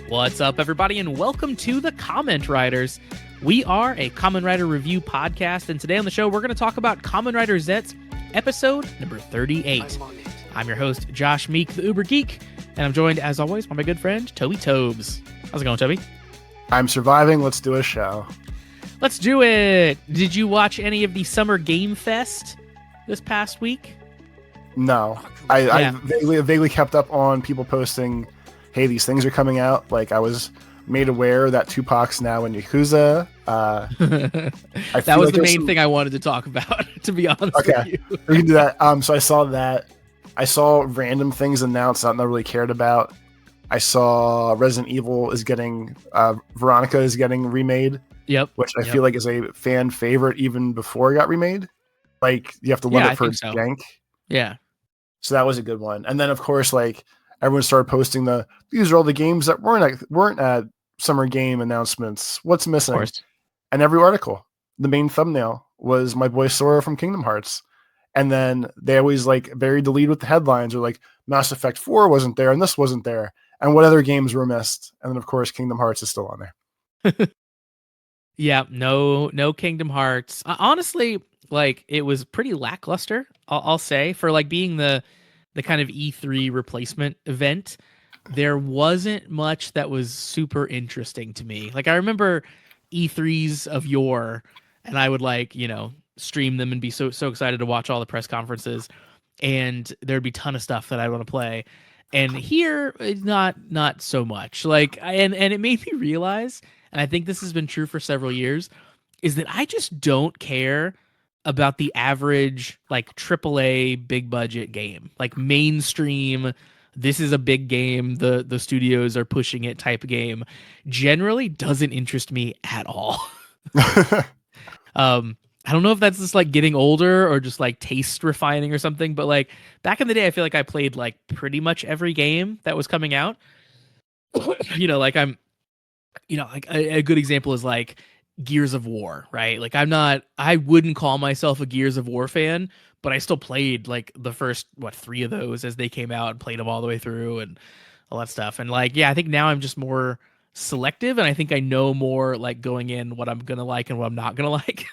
What's up, everybody, and welcome to the Comment Writers. We are a Kamen Rider review podcast, and today on the show, we're going to talk about Kamen Rider Zeztz, episode number 38. I'm your host, Josh Meek, the Uber Geek, and I'm joined, as always, by my good friend, Toby Tobes. How's it going, Toby? I'm surviving. Let's do a show. Let's do it! Did you watch any of the Summer Game Fest this past week? No. I vaguely kept up on people posting, hey, these things are coming out. Like, I was made aware that Tupac's now in Yakuza. That was the main thing I wanted to talk about, to be honest with you. We can do that. So I saw that. I saw random things announced that I really cared about. I saw Resident Evil is getting, Veronica is getting remade. Yep. Which I feel like is a fan favorite even before it got remade. Like, you have to love it for its jank. Yeah. So that was a good one. And then, of course, like, everyone started posting these are all the games that weren't at Summer Game announcements. What's missing? Of course. And every article, the main thumbnail was my boy Sora from Kingdom Hearts. And then they always like buried the lead with the headlines, or like Mass Effect 4 wasn't there and this wasn't there. And what other games were missed? And then, of course, Kingdom Hearts is still on there. Yeah, no Kingdom Hearts. Honestly, like, it was pretty lackluster, I'll say, for like being the kind of E3 replacement event. There wasn't much that was super interesting to me. Like, I remember E3s of yore, and I would stream them and be so excited to watch all the press conferences, and there'd be a ton of stuff that I want to play. And here, not so much. Like, and it made me realize, and I think this has been true for several years, is that I just don't care about the average, like, AAA big budget game. Like, mainstream, this is a big game, the studios are pushing it type game, generally doesn't interest me at all. I don't know if that's just like getting older or just like taste refining or something, but like back in the day, I feel like I played like pretty much every game that was coming out. Like a good example is like Gears of War, right? Like I wouldn't call myself a Gears of War fan, but I still played like the first, 3 of those as they came out and played them all the way through and all that stuff. And like, yeah, I think now I'm just more selective, and I think I know more like going in what I'm gonna like and what I'm not gonna like.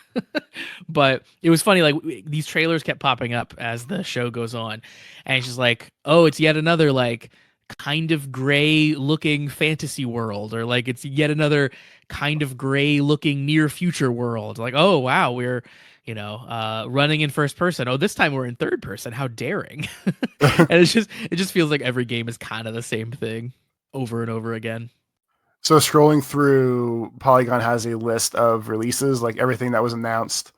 But it was funny, like these trailers kept popping up as the show goes on, and it's just like, oh, it's yet another like kind of gray looking fantasy world, or like it's yet another kind of gray looking near future world. Like, oh wow, we're running in first person. Oh, this time we're in third person. How daring. And it just feels like every game is kind of the same thing over and over again. So scrolling through, Polygon has a list of releases, like everything that was announced,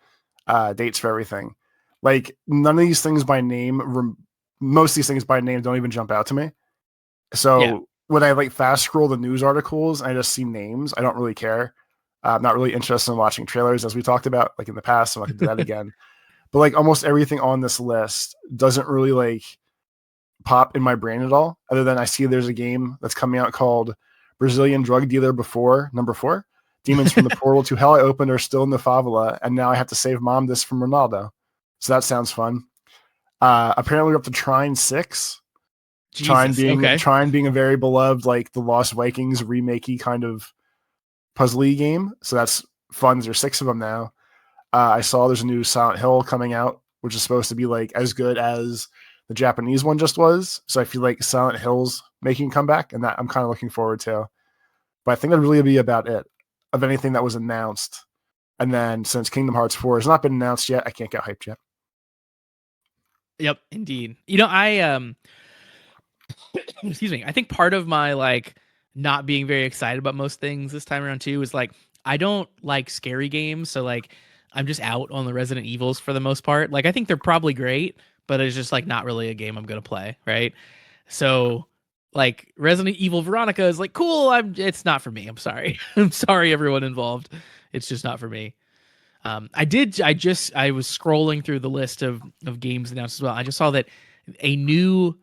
dates for everything. Like, none of these things by name, most of these things by name don't even jump out to me. So when I like fast scroll the news articles and I just see names, I don't really care. I'm not really interested in watching trailers, as we talked about like in the past. So I can do that again. But like almost everything on this list doesn't really like pop in my brain at all, other than I see there's a game that's coming out called Brazilian Drug Dealer Before, number 4. Demons from the Portal to Hell I Opened are still in the favela, and now I have to save mom this from Ronaldo. So that sounds fun. Apparently we're up to Trine 6. Trine being a very beloved, like the Lost Vikings remakey kind of puzzly game. So that's fun. There's 6 of them now. I saw there's a new Silent Hill coming out, which is supposed to be like as good as the Japanese one just was. So I feel like Silent Hill's making a comeback, and that I'm kind of looking forward to. But I think that'd really be about it of anything that was announced. And then since Kingdom Hearts 4 has not been announced yet, I can't get hyped yet. Yep, indeed. I excuse me. I think part of my like not being very excited about most things this time around too is like I don't like scary games, so like I'm just out on the Resident Evils for the most part. Like I think they're probably great, but it's just like not really a game I'm gonna play, right? So like Resident Evil Veronica is like cool. It's not for me. I'm sorry. I'm sorry, everyone involved. It's just not for me. I was scrolling through the list of games announced as well. I just saw that a new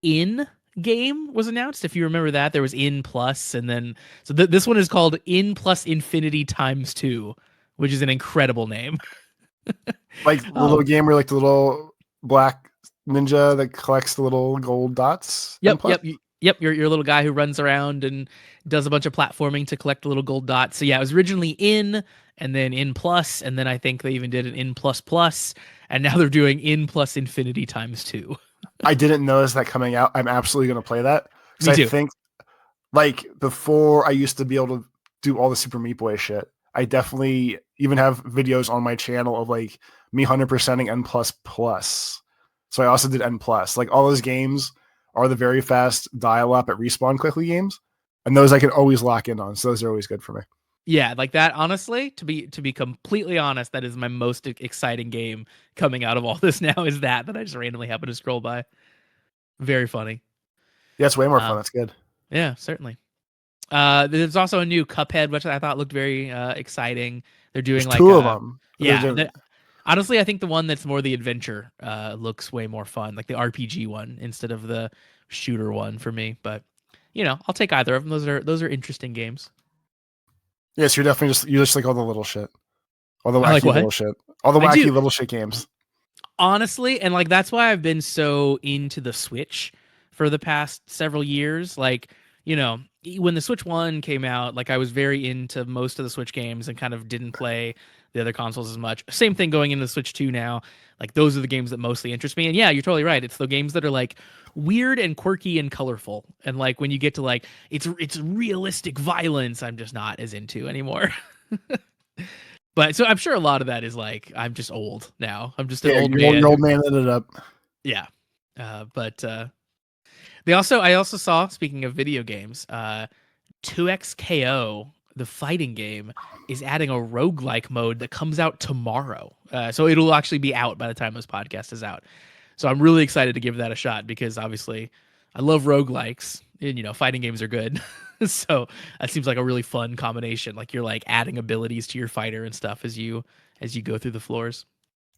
In game was announced. If you remember that, there was In Plus, and then this one is called In Plus Infinity Times 2, which is an incredible name. Like the little game where like the little black ninja that collects the little gold dots. Yep. Yep, you're a little guy who runs around and does a bunch of platforming to collect little gold dots. So yeah, it was originally in and then in plus, and then I think they even did an in plus plus, and now they're doing in plus infinity times two. I didn't notice that coming out. I'm absolutely going to play that because Me I too. think like before I used to be able to do all the Super Meat Boy shit. I definitely even have videos on my channel of like me 100%ing N plus plus. So I also did N plus. Like all those games are the very fast dial up at respawn quickly games, and those I can always lock in on. So those are always good for me. Yeah, like that. Honestly, to be completely honest, that is my most exciting game coming out of all this now. Is that I just randomly happen to scroll by. Very funny. Yeah, it's way more Uh, fun. That's good. yeah, certainly. There's also a new Cuphead, which I thought looked very exciting. They're doing There's like two of them. yeah. Honestly, I think the one that's more the adventure looks way more fun, like the RPG one instead of the shooter one for me. But I'll take either of them. Those are interesting games. Yes, you're definitely you just like all the little shit, all the I like wacky what little shit, all the I do. wacky little shit games. Honestly, and like that's why I've been so into the Switch for the past several years. Like, when the Switch 1 came out, like I was very into most of the Switch games and kind of didn't play the other consoles as much. Same thing going into the Switch 2 now. Like those are the games that mostly interest me. And yeah, you're totally right. It's the games that are like weird and quirky and colorful. And like when you get to like it's realistic violence, I'm just not as into anymore. But so I'm sure a lot of that is like I'm just old now. I'm just an Yeah, old your man. old man ended up. Yeah. But I also saw, speaking of video games, 2XKO, the fighting game, is adding a roguelike mode that comes out tomorrow. So it'll actually be out by the time this podcast is out. So I'm really excited to give that a shot because obviously I love roguelikes and fighting games are good. So that seems like a really fun combination. Like you're like adding abilities to your fighter and stuff as you go through the floors.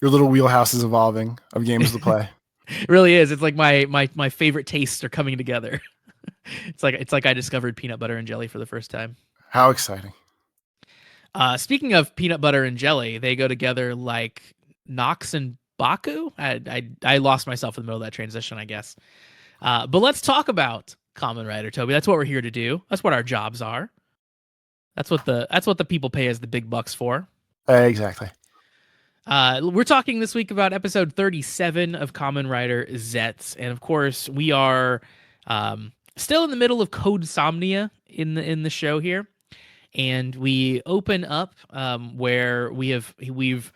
Your little wheelhouse is evolving of games to play. It really is. It's like my favorite tastes are coming together. It's like I discovered peanut butter and jelly for the first time. How exciting! Speaking of peanut butter and jelly, they go together like Nox and Baku. I lost myself in the middle of that transition, I guess. But let's talk about Kamen Rider, Toby. That's what we're here to do. That's what our jobs are. That's what the people pay us the big bucks for. Exactly. We're talking this week about episode 37 of Kamen Rider Zeztz, and of course, we are still in the middle of Code Somnia in the show here, and we open up where we've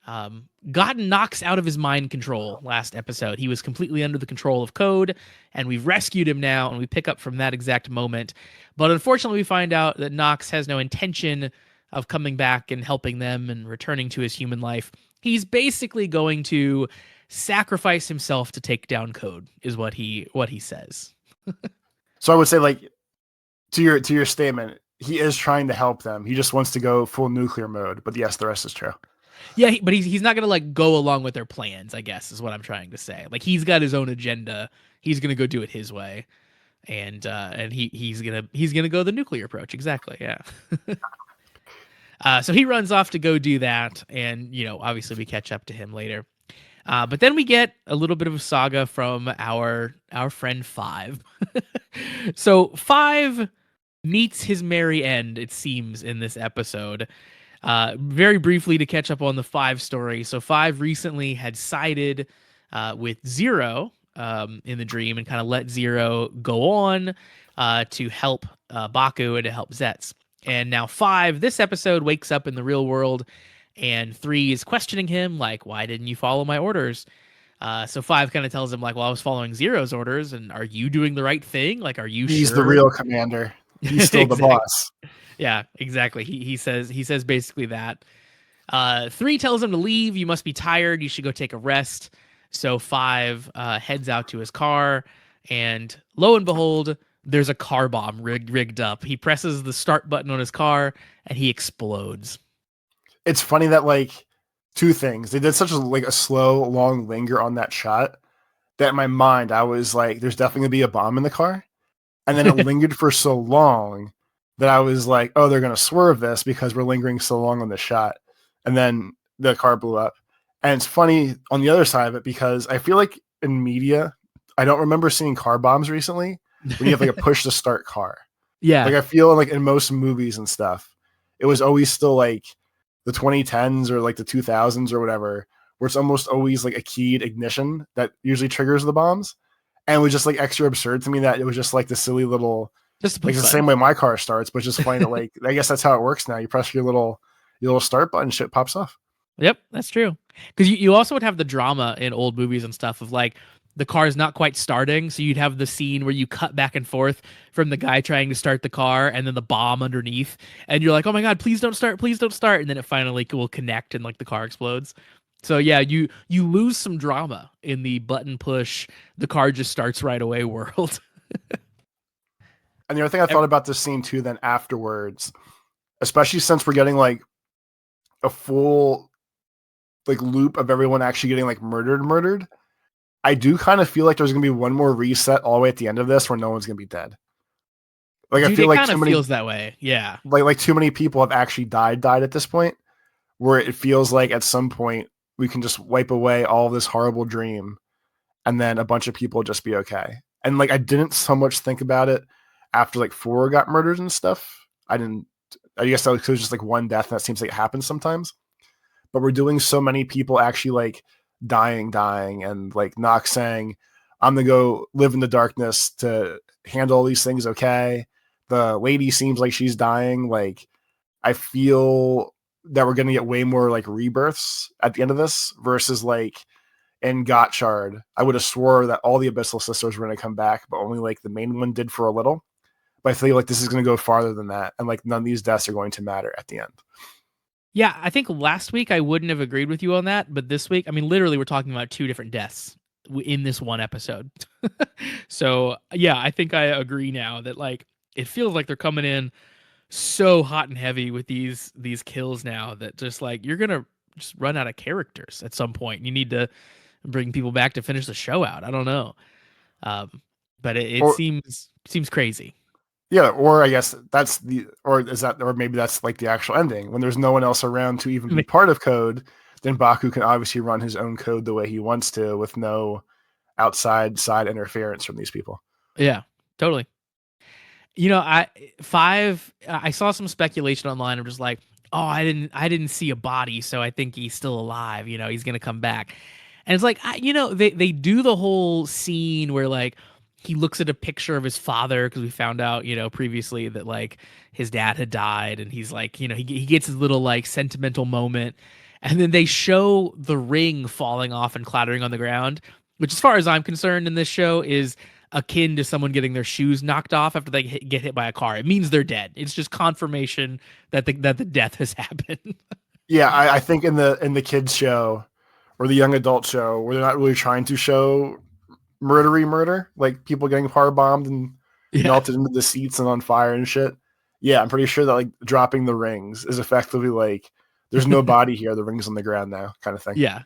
gotten Nox out of his mind control last episode. He was completely under the control of Code, and we've rescued him now, and we pick up from that exact moment. But unfortunately, we find out that Nox has no intention of coming back and helping them and returning to his human life. He's basically going to sacrifice himself to take down Code, is what he says. So I would say, like, to your statement, he is trying to help them. He just wants to go full nuclear mode. But yes, the rest is true. Yeah, but he's not gonna like go along with their plans, I guess, is what I'm trying to say. Like he's got his own agenda. He's gonna go do it his way, and he's gonna go the nuclear approach. Exactly. Yeah. So he runs off to go do that, and obviously we catch up to him later. But then we get a little bit of a saga from our friend Five. So Five meets his merry end, it seems, in this episode. Very briefly to catch up on the Five story. So Five recently had sided with Zero in the dream and kind of let Zero go on to help Baku and to help Zeztz. And now Five, this episode, wakes up in the real world, and Three is questioning him, like, why didn't you follow my orders? So Five kind of tells him, like, well, I was following Zero's orders, and are you doing the right thing? Like, are you He's sure? the real commander. He's still the boss. Yeah, exactly. He says basically that. Three tells him to leave. You must be tired. You should go take a rest. So Five heads out to his car, and lo and behold, there's a car bomb rigged up. He presses the start button on his car, and he explodes. It's funny that, like, two things. They did such a slow, long linger on that shot that in my mind I was like, "There's definitely gonna be a bomb in the car," and then it lingered for so long that I was like, "Oh, they're gonna swerve this because we're lingering so long on the shot," and then the car blew up. And it's funny on the other side of it because I feel like in media, I don't remember seeing car bombs recently. when you have like a push to start car. Yeah. Like I feel like in most movies and stuff, it was always still like the 2010s or like the 2000s or whatever, where it's almost always like a keyed ignition that usually triggers the bombs. And it was just like extra absurd to me that it was just like the silly little, Just like the same way my car starts, but just funny that like I guess that's how it works now. You press your little start button, shit pops off. Yep, that's true. Because you also would have the drama in old movies and stuff of like the car's not quite starting, so you'd have the scene where you cut back and forth from the guy trying to start the car and then the bomb underneath, and you're like, "Oh my god, please don't start!" And then it finally will connect and like the car explodes. So yeah, you lose some drama in the button push, the car just starts right away world. And the other thing I thought about this scene too, then afterwards, especially since we're getting like a full like loop of everyone actually getting like murdered. I do kind of feel like there's gonna be one more reset all the way at the end of this where no one's gonna be dead. Like Dude, I feel it like kind too of many feels that way. Yeah. like too many people have actually died at this point, where it feels like at some point we can just wipe away all this horrible dream, and then a bunch of people will just be okay. And like I didn't so much think about it after like 4 got murdered and stuff. I didn't. I guess that was just like one death, and that seems like it happens sometimes. But we're doing so many people actually like dying, and like Nox saying, I'm gonna go live in the darkness to handle all these things. Okay. The lady seems like she's dying. Like, I feel that we're gonna get way more like rebirths at the end of this versus like in Gottshard. I would have swore that all the Abyssal Sisters were gonna come back, but only like the main one did for a little. But I feel like this is gonna go farther than that, and like none of these deaths are going to matter at the end. Yeah, I think last week I wouldn't have agreed with you on that, but this week, I mean, literally, we're talking about 2 different deaths in this one episode. So, yeah, I think I agree now that like it feels like they're coming in so hot and heavy with these kills now that just like you're gonna just run out of characters at some point. You need to bring people back to finish the show out. I don't know, but it Or seems crazy. yeah, or I guess that's the, or is that, or maybe that's like the actual ending when there's no one else around to even be part of code. Then Baku can obviously run his own code the way he wants to, with no outside side interference from these people. Yeah, totally. You know, I saw some speculation online. I'm just like, oh, I didn't see a body, so I think he's still alive. You know, he's gonna come back. And it's like, they do the whole scene where like he looks at a picture of his father because we found out, previously that like his dad had died, and he's like, he gets his little like sentimental moment, and then they show the ring falling off and clattering on the ground, which, as far as I'm concerned, in this show is akin to someone getting their shoes knocked off after they get hit by a car. It means they're dead. It's just confirmation that the death has happened. Yeah, I think in the kids show or the young adult show where they're not really trying to show murder, like people getting power bombed and melted into the seats and on fire and shit. Yeah, I'm pretty sure that like dropping the rings is effectively like there's no body here, the ring's on the ground now, kind of thing. Yeah.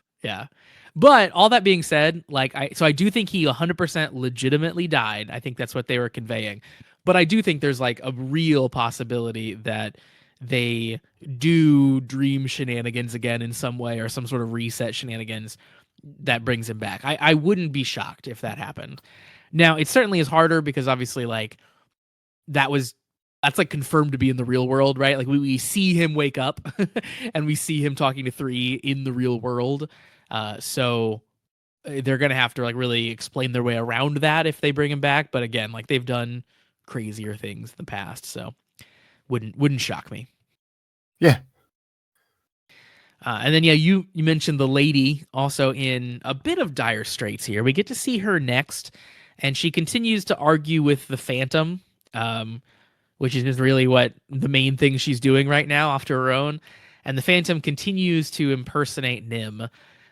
But all that being said, like I do think he 100% legitimately died. I think that's what they were conveying. But I do think there's like a real possibility that they do dream shenanigans again in some way, or some sort of reset shenanigans that brings him back. I wouldn't be shocked if that happened. Now, it certainly is harder because obviously like that's like confirmed to be in the real world, right? Like we see him wake up and we see him talking to 3 in the real world. So they're gonna have to like really explain their way around that if they bring him back. But again, like they've done crazier things in the past, so wouldn't shock me. Yeah. And then yeah, you mentioned the lady also in a bit of dire straits here. We get to see her next, and she continues to argue with the Phantom, which is really what the main thing she's doing right now off to her own. And the Phantom continues to impersonate Nim,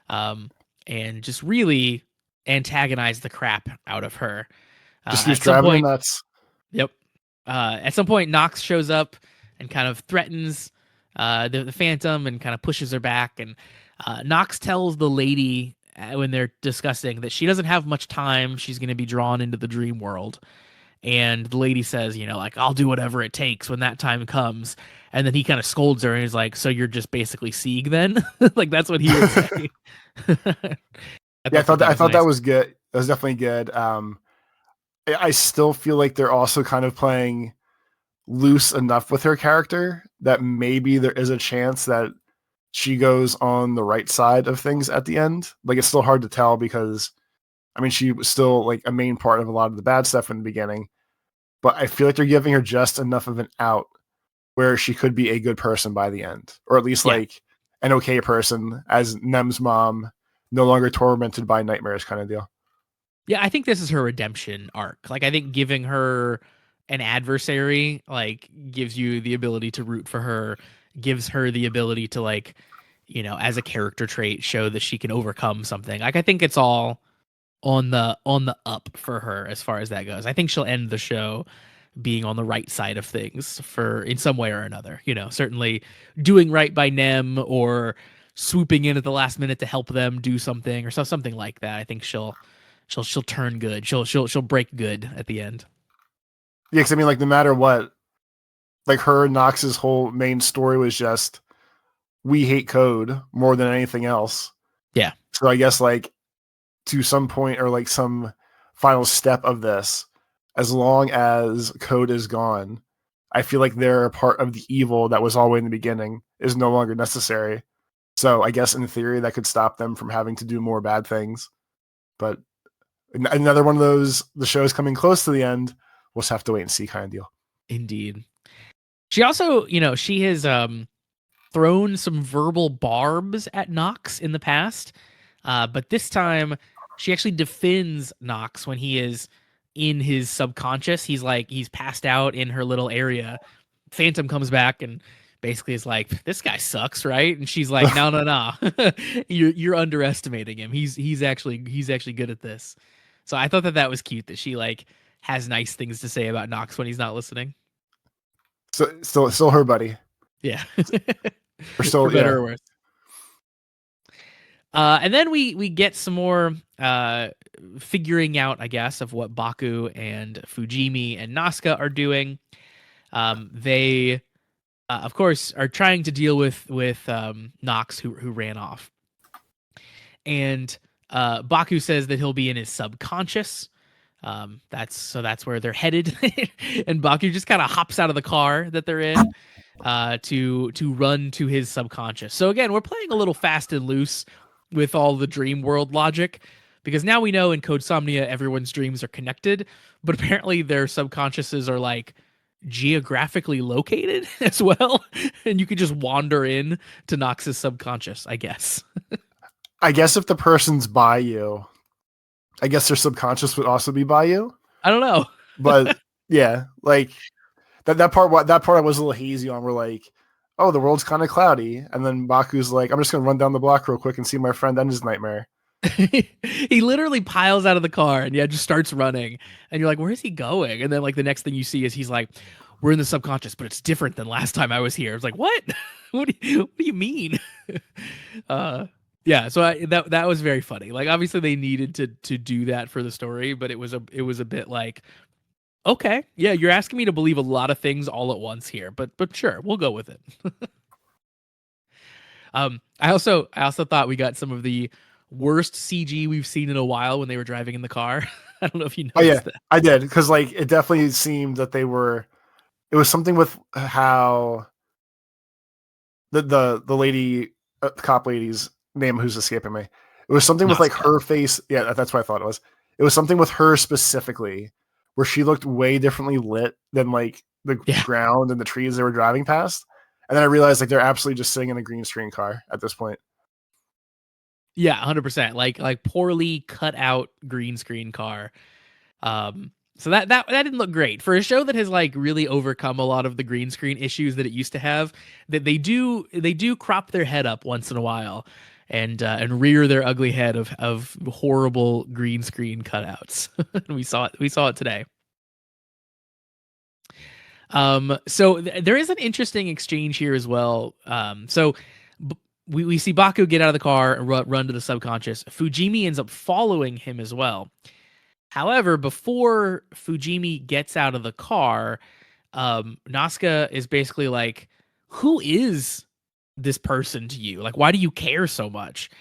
and just really antagonize the crap out of her. Just keeps driving her nuts. Yep. At some point, Nox shows up and kind of threatens the Phantom and kind of pushes her back. And Nox tells the lady when they're discussing that she doesn't have much time. She's going to be drawn into the dream world. And the lady says, like, I'll do whatever it takes when that time comes. And then he kind of scolds her and he's like, so you're just basically Sieg then? Like, that's what he would say. I thought that was good. That was definitely good. I still feel like they're also kind of playing loose enough with her character that maybe there is a chance that she goes on the right side of things at the end. Like it's still hard to tell because I mean she was still like a main part of a lot of the bad stuff in the beginning, but I feel like they're giving her just enough of an out where she could be a good person by the end, or at least Yeah. like an okay person as Nem's mom, no longer tormented by nightmares kind of deal. Yeah, I think this is her redemption arc. Like I think giving her an adversary like gives you the ability to root for her, gives her the ability to like, as a character trait show that she can overcome something. Like I think it's all on the up for her as far as that goes. I think she'll end the show being on the right side of things for in some way or another. Certainly doing right by Nem or swooping in at the last minute to help them do something or something like that. I think she'll turn good. She'll break good at the end. Yeah, because I mean, like no matter what, like her and Knox's whole main story was just we hate code more than anything else. Yeah. So I guess like to some point or like some final step of this, as long as code is gone, I feel like they're a part of the evil that was always in the beginning is no longer necessary. So I guess in theory that could stop them from having to do more bad things. But another one of those, the show's coming close to the end. We'll just have to wait and see kind of deal. Indeed. She also, she has thrown some verbal barbs at Nox in the past. But this time she actually defends Nox when he is in his subconscious. He's passed out in her little area. Phantom comes back and basically is like, "This guy sucks, right?" And she's like, "No, no, no, you're underestimating him. He's actually good at this." So I thought that was cute that she like has nice things to say about Nox when he's not listening. So still her buddy. Yeah, Or for still better yeah. or worse. And then we get some more figuring out, I guess, of what Baku and Fujimi and Nazca are doing. They, of course, are trying to deal with Nox, who ran off, and Baku says that he'll be in his subconscious. That's where they're headed, and Baku just kind of hops out of the car that they're in to run to his subconscious. So again, we're playing a little fast and loose with all the dream world logic because now we know in Code Somnia everyone's dreams are connected, but apparently their subconsciouses are like geographically located as well, and you could just wander in to Nox's subconscious, I guess. I guess if the person's by you, I guess their subconscious would also be by you. I don't know. But yeah, like that part I was a little hazy on. We're like, oh, the world's kind of cloudy, and then Baku's like, I'm just gonna run down the block real quick and see my friend end his nightmare. He literally piles out of the car and just starts running, and you're like, where is he going? And then like the next thing you see is he's like, we're in the subconscious, but it's different than last time I was here. It's like, what? What do you mean? Yeah, so that was very funny. Like obviously they needed to do that for the story, but it was a bit like, okay, yeah, you're asking me to believe a lot of things all at once here, but sure, we'll go with it. I also thought we got some of the worst CG we've seen in a while when they were driving in the car. I don't know if you Oh yeah, noticed that. I did because like it definitely seemed that they were. It was something with how the lady, cop lady's name who's escaping me. It was something with like her face. Yeah, that's what I thought it was. It was something with her specifically where she looked way differently lit than like the Yeah. ground and the trees they were driving past. And then I realized like they're absolutely just sitting in a green screen car at this point. Yeah, 100%. Like poorly cut out green screen car. So that didn't look great for a show that has like really overcome a lot of the green screen issues that it used to have. That they do crop their head up once in a while and rear their ugly head of horrible green screen cutouts. We saw it today. So there is an interesting exchange here as well. We see Baku get out of the car and run to the subconscious. Fujimi ends up following him as well. However, before Fujimi gets out of the car, Nazca is basically like, "Who is this person to you? Like, why do you care so much?"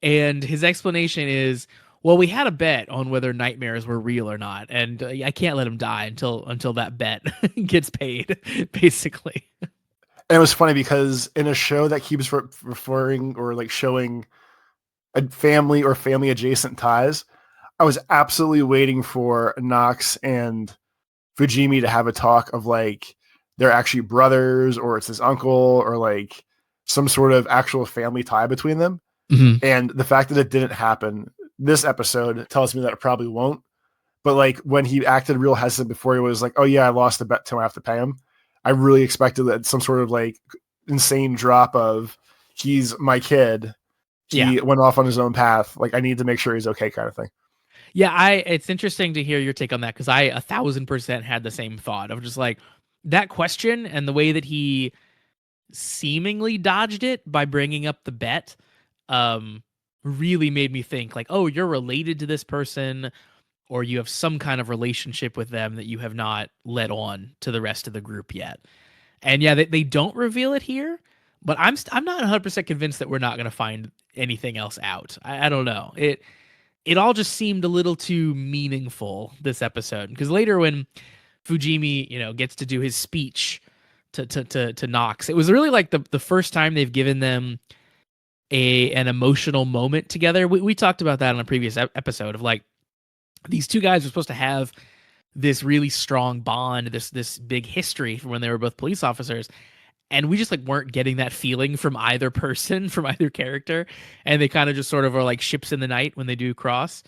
And his explanation is, Well, we had a bet on whether nightmares were real or not, and I can't let him die until that bet gets paid, basically. And it was funny because in a show that keeps referring or like showing a family or family adjacent ties, I was absolutely waiting for Nox and Fujimi to have a talk of like they're actually brothers or it's his uncle or like some sort of actual family tie between them. Mhm. And the fact that it didn't happen this episode tells me that it probably won't. But like when he acted real hesitant before, he was like, "Oh yeah, I lost the bet, so I have to pay him." I really expected that some sort of like insane drop of he's my kid. Yeah. He went off on his own path. Like I need to make sure he's okay, kind of thing. Yeah, it's interesting to hear your take on that because I 1,000% had the same thought of just like that question and the way that he seemingly dodged it by bringing up the bet, um, really made me think like, oh, you're related to this person, or you have some kind of relationship with them that you have not let on to the rest of the group yet. And yeah, they don't reveal it here, but I'm not 100% convinced that we're not going to find anything else out. I don't know. It all just seemed a little too meaningful this episode because later when Fujimi, gets to do his speech to Nox, it was really like the first time they've given them an emotional moment together. We talked about that on a previous episode of like these two guys were supposed to have this really strong bond, this big history from when they were both police officers, and we just like weren't getting that feeling from either person, from either character, and they kind of just sort of are like ships in the night when they do cross.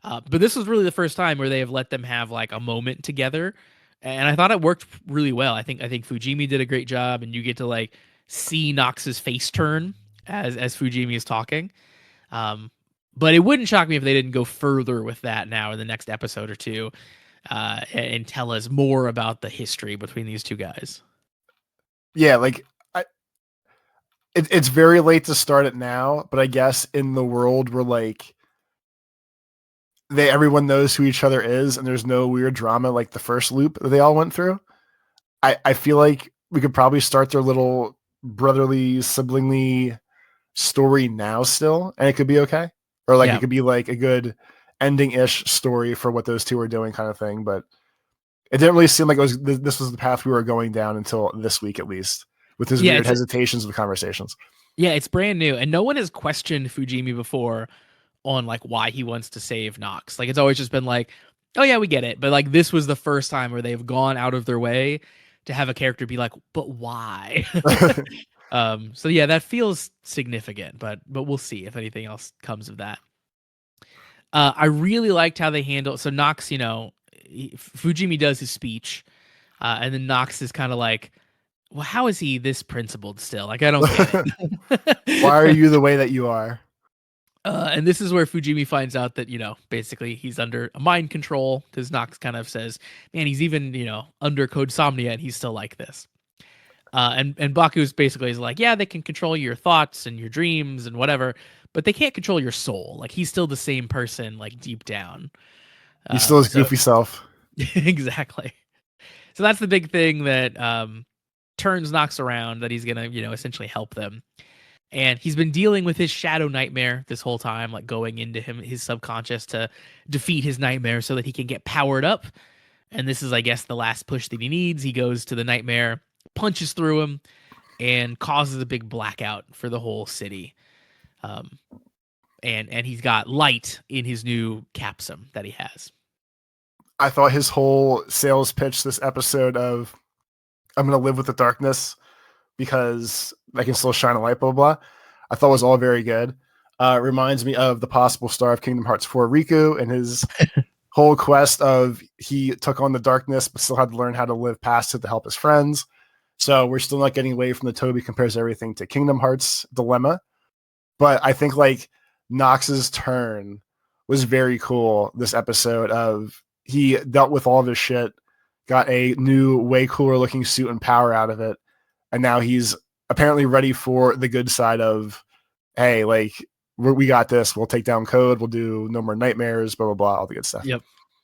But this was really the first time where they have let them have like a moment together, and I thought it worked really well. I think Fujimi did a great job, and you get to like see Nox's face turn as Fujimi is talking. Um, but it wouldn't shock me if they didn't go further with that now in the next episode or two, and tell us more about the history between these two guys. Yeah, like it's very late to start it now, but I guess in the world where like everyone knows who each other is and there's no weird drama like the first loop that they all went through, I feel like we could probably start their little brotherly siblingly story now still, and it could be okay, or like it Yeah. could be like a good ending-ish story for what those two are doing, kind of thing. But it didn't really seem like it was this was the path we were going down until this week, at least, with his Yeah, weird hesitations of conversations. yeah, it's brand new, and no one has questioned Fujimi before on like why he wants to save Nox. Like it's always just been like, oh yeah, we get it. But like this was the first time where they've gone out of their way to have a character be like, but why? So yeah, that feels significant, but we'll see if anything else comes of that. I really liked how they handle so Nox, Fujimi does his speech, and then Nox is kind of like, well, how is he this principled still? Like I don't get Why are it. you the way that you are? And this is where Fujimi finds out that, basically he's under a mind control because Nox kind of says, man, he's even, under code Somnia and he's still like this. And Baku's basically is like, yeah, they can control your thoughts and your dreams and whatever, but they can't control your soul. Like he's still the same person, like deep down. He's still his So goofy self. exactly. So that's the big thing that turns Nox around, that he's gonna, essentially help them. And he's been dealing with his shadow nightmare this whole time, like going into his subconscious to defeat his nightmare so that he can get powered up. And this is, I guess, the last push that he needs. He goes to the nightmare, punches through him, and causes a big blackout for the whole city. Um, and he's got light in his new capsum that he has. I thought his whole sales pitch this episode of I'm gonna live with the darkness because I can still shine a light, blah blah. I thought was all very good. Reminds me of the possible star of Kingdom Hearts 4, Riku, and his whole quest of he took on the darkness but still had to learn how to live past it to help his friends. So we're still not getting away from the Toby compares everything to Kingdom Hearts dilemma. But I think like Nox's turn was very cool this episode of he dealt with all this shit, got a new, way cooler looking suit and power out of it. And now he's apparently ready for the good side of, hey, like, we got this. We'll take down code. We'll do no more nightmares, blah, blah, blah, all the good stuff. Yep.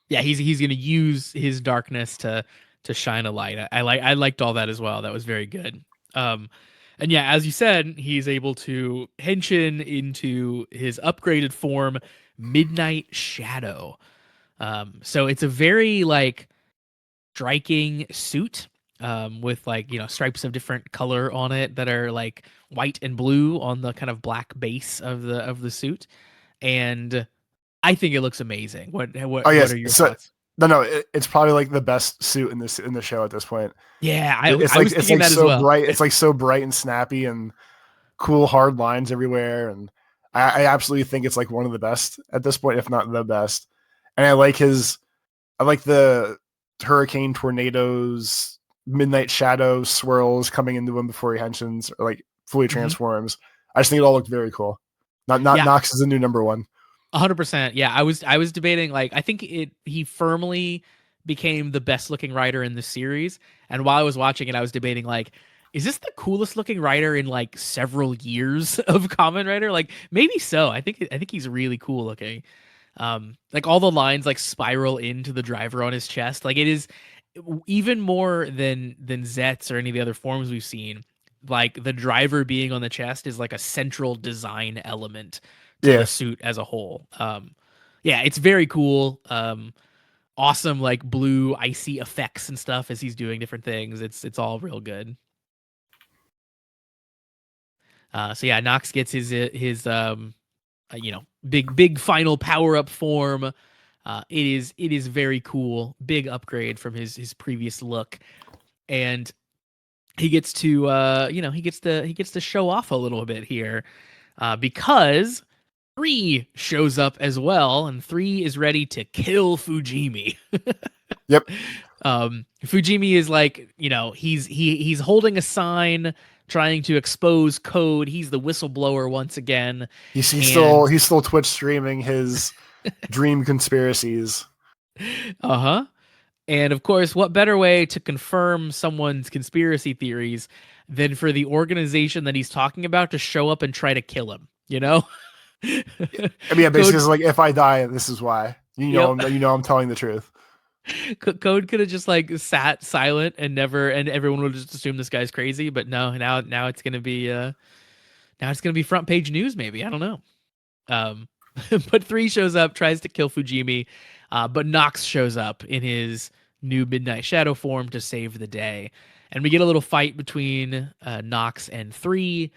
Yeah, he's gonna use his darkness to shine a light. I liked all that as well. That was very good. Um, And yeah, as you said, he's able to henshin into his upgraded form, Midnight Shadow. So it's a very like striking suit, with like stripes of different color on it that are like white and blue on the kind of black base of the suit, and I think it looks amazing. Oh What yes, are your so thoughts? no, it's probably like the best suit in the show at this point. Yeah, It's I like was thinking that as so well. bright. It's like so bright and snappy and cool, hard lines everywhere. And I absolutely think it's like one of the best at this point, if not the best. And I like the hurricane tornadoes, midnight shadow swirls coming into him before he henshins or like fully Mhm. transforms. I just think it all looked very cool. Not Yeah, Nox is the new number one. 100%. Yeah, I was debating like I think he firmly became the best looking writer in the series, and while I was watching it I was debating like is this the coolest looking writer in like several years of Kamen Rider? Like maybe so. I think he's really cool looking. Like all the lines like spiral into the driver on his chest. Like it is even more than Zeztz or any of the other forms we've seen. Like the driver being on the chest is like a central design element to the Yeah. suit as a whole. Yeah, it's very cool. Awesome like blue icy effects and stuff as he's doing different things. It's all real good. So yeah, Nox gets his big final power up form. It is very cool, big upgrade from his previous look, and he gets to he gets to show off a little bit here, because 3 shows up as well, and 3 is ready to kill Fujimi. Yep. Fujimi is like, he's holding a sign trying to expose code. He's the whistleblower once again, and He's still Twitch streaming his dream conspiracies. uh-huh. And of course, what better way to confirm someone's conspiracy theories than for the organization that he's talking about to show up and try to kill him, you know? I mean, yeah, basically, Code it's like if I die, this is why. Yep. You know, I'm telling the truth. Code could have just like sat silent and never and everyone would just assume this guy's crazy, but no, now it's going to be front page news maybe. I don't know. Um but 3 shows up, tries to kill Fujimi, but Nox shows up in his new Midnight Shadow form to save the day. And we get a little fight between Nox and 3,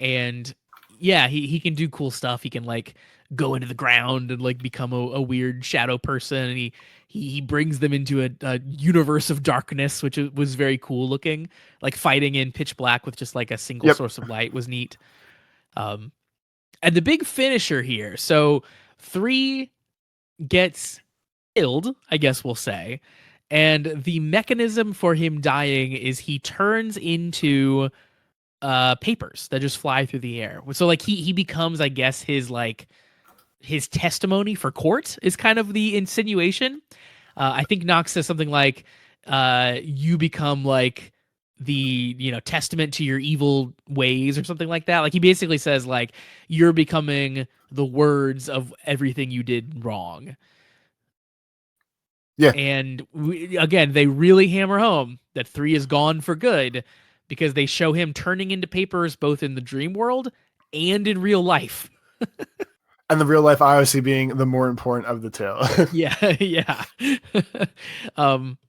and yeah, he can do cool stuff. He can like go into the ground and like become a weird shadow person, and he brings them into a universe of darkness, which was very cool looking. Like fighting in pitch black with just like a single Yep. source of light was neat. Um, and the big finisher here. So 3 gets killed, I guess we'll say. And the mechanism for him dying is he turns into papers that just fly through the air. So like he becomes, I guess, his testimony for court is kind of the insinuation. I think Knox says something like, you become like the testament to your evil ways or something like that. Like he basically says like you're becoming the words of everything you did wrong. Yeah. And again, they really hammer home that 3 is gone for good because they show him turning into papers both in the dream world and in real life. And the real life obviously being the more important of the two. Yeah, yeah.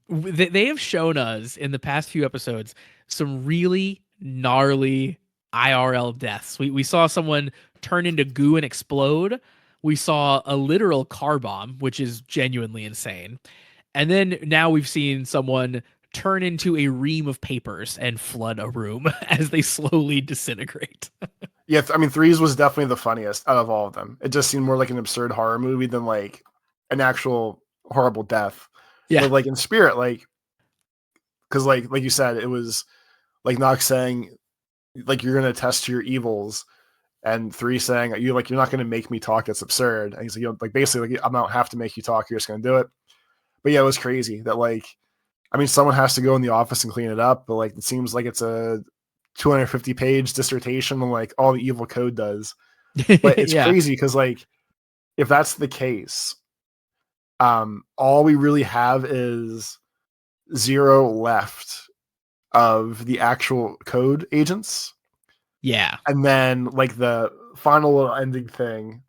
They have shown us in the past few episodes some really gnarly IRL deaths. We saw someone turn into goo and explode. We saw a literal car bomb, which is genuinely insane. And then now we've seen someone turn into a ream of papers and flood a room as they slowly disintegrate. Yeah, I mean, Threes was definitely the funniest out of all of them. It just seemed more like an absurd horror movie than like an actual horrible death. Yeah. But like in spirit, like because like you said, it was like Nox saying like you're gonna test your evils, and 3 saying you're not gonna make me talk. That's absurd. And he's like, like basically like I don't have to make you talk. You're just gonna do it. But yeah, it was crazy that like I mean someone has to go in the office and clean it up, but like it seems like it's a 250-page dissertation on like all the evil code does. But it's Yeah. crazy because like if that's the case, all we really have is 0 left of the actual code agents. Yeah. And then like the final little ending thing,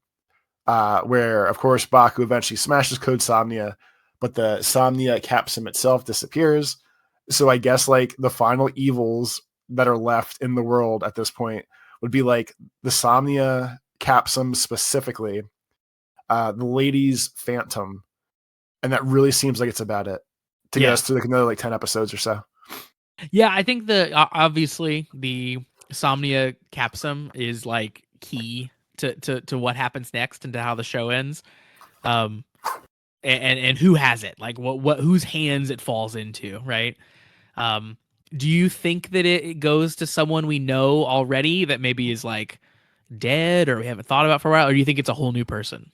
where of course Baku eventually smashes Code Somnia, but the Somnia capsum itself disappears. So I guess like the final evils that are left in the world at this point would be like the Somnia capsum specifically, the lady's phantom, and that really seems like it's about it to get Yeah. us through like another like 10 episodes or so. Yeah, I think obviously the Somnia capsum is like key to what happens next and to how the show ends. Um and who has it? Like what whose hands it falls into, right? Um do you think that it goes to someone we know already that maybe is like dead or we haven't thought about for a while, or do you think it's a whole new person?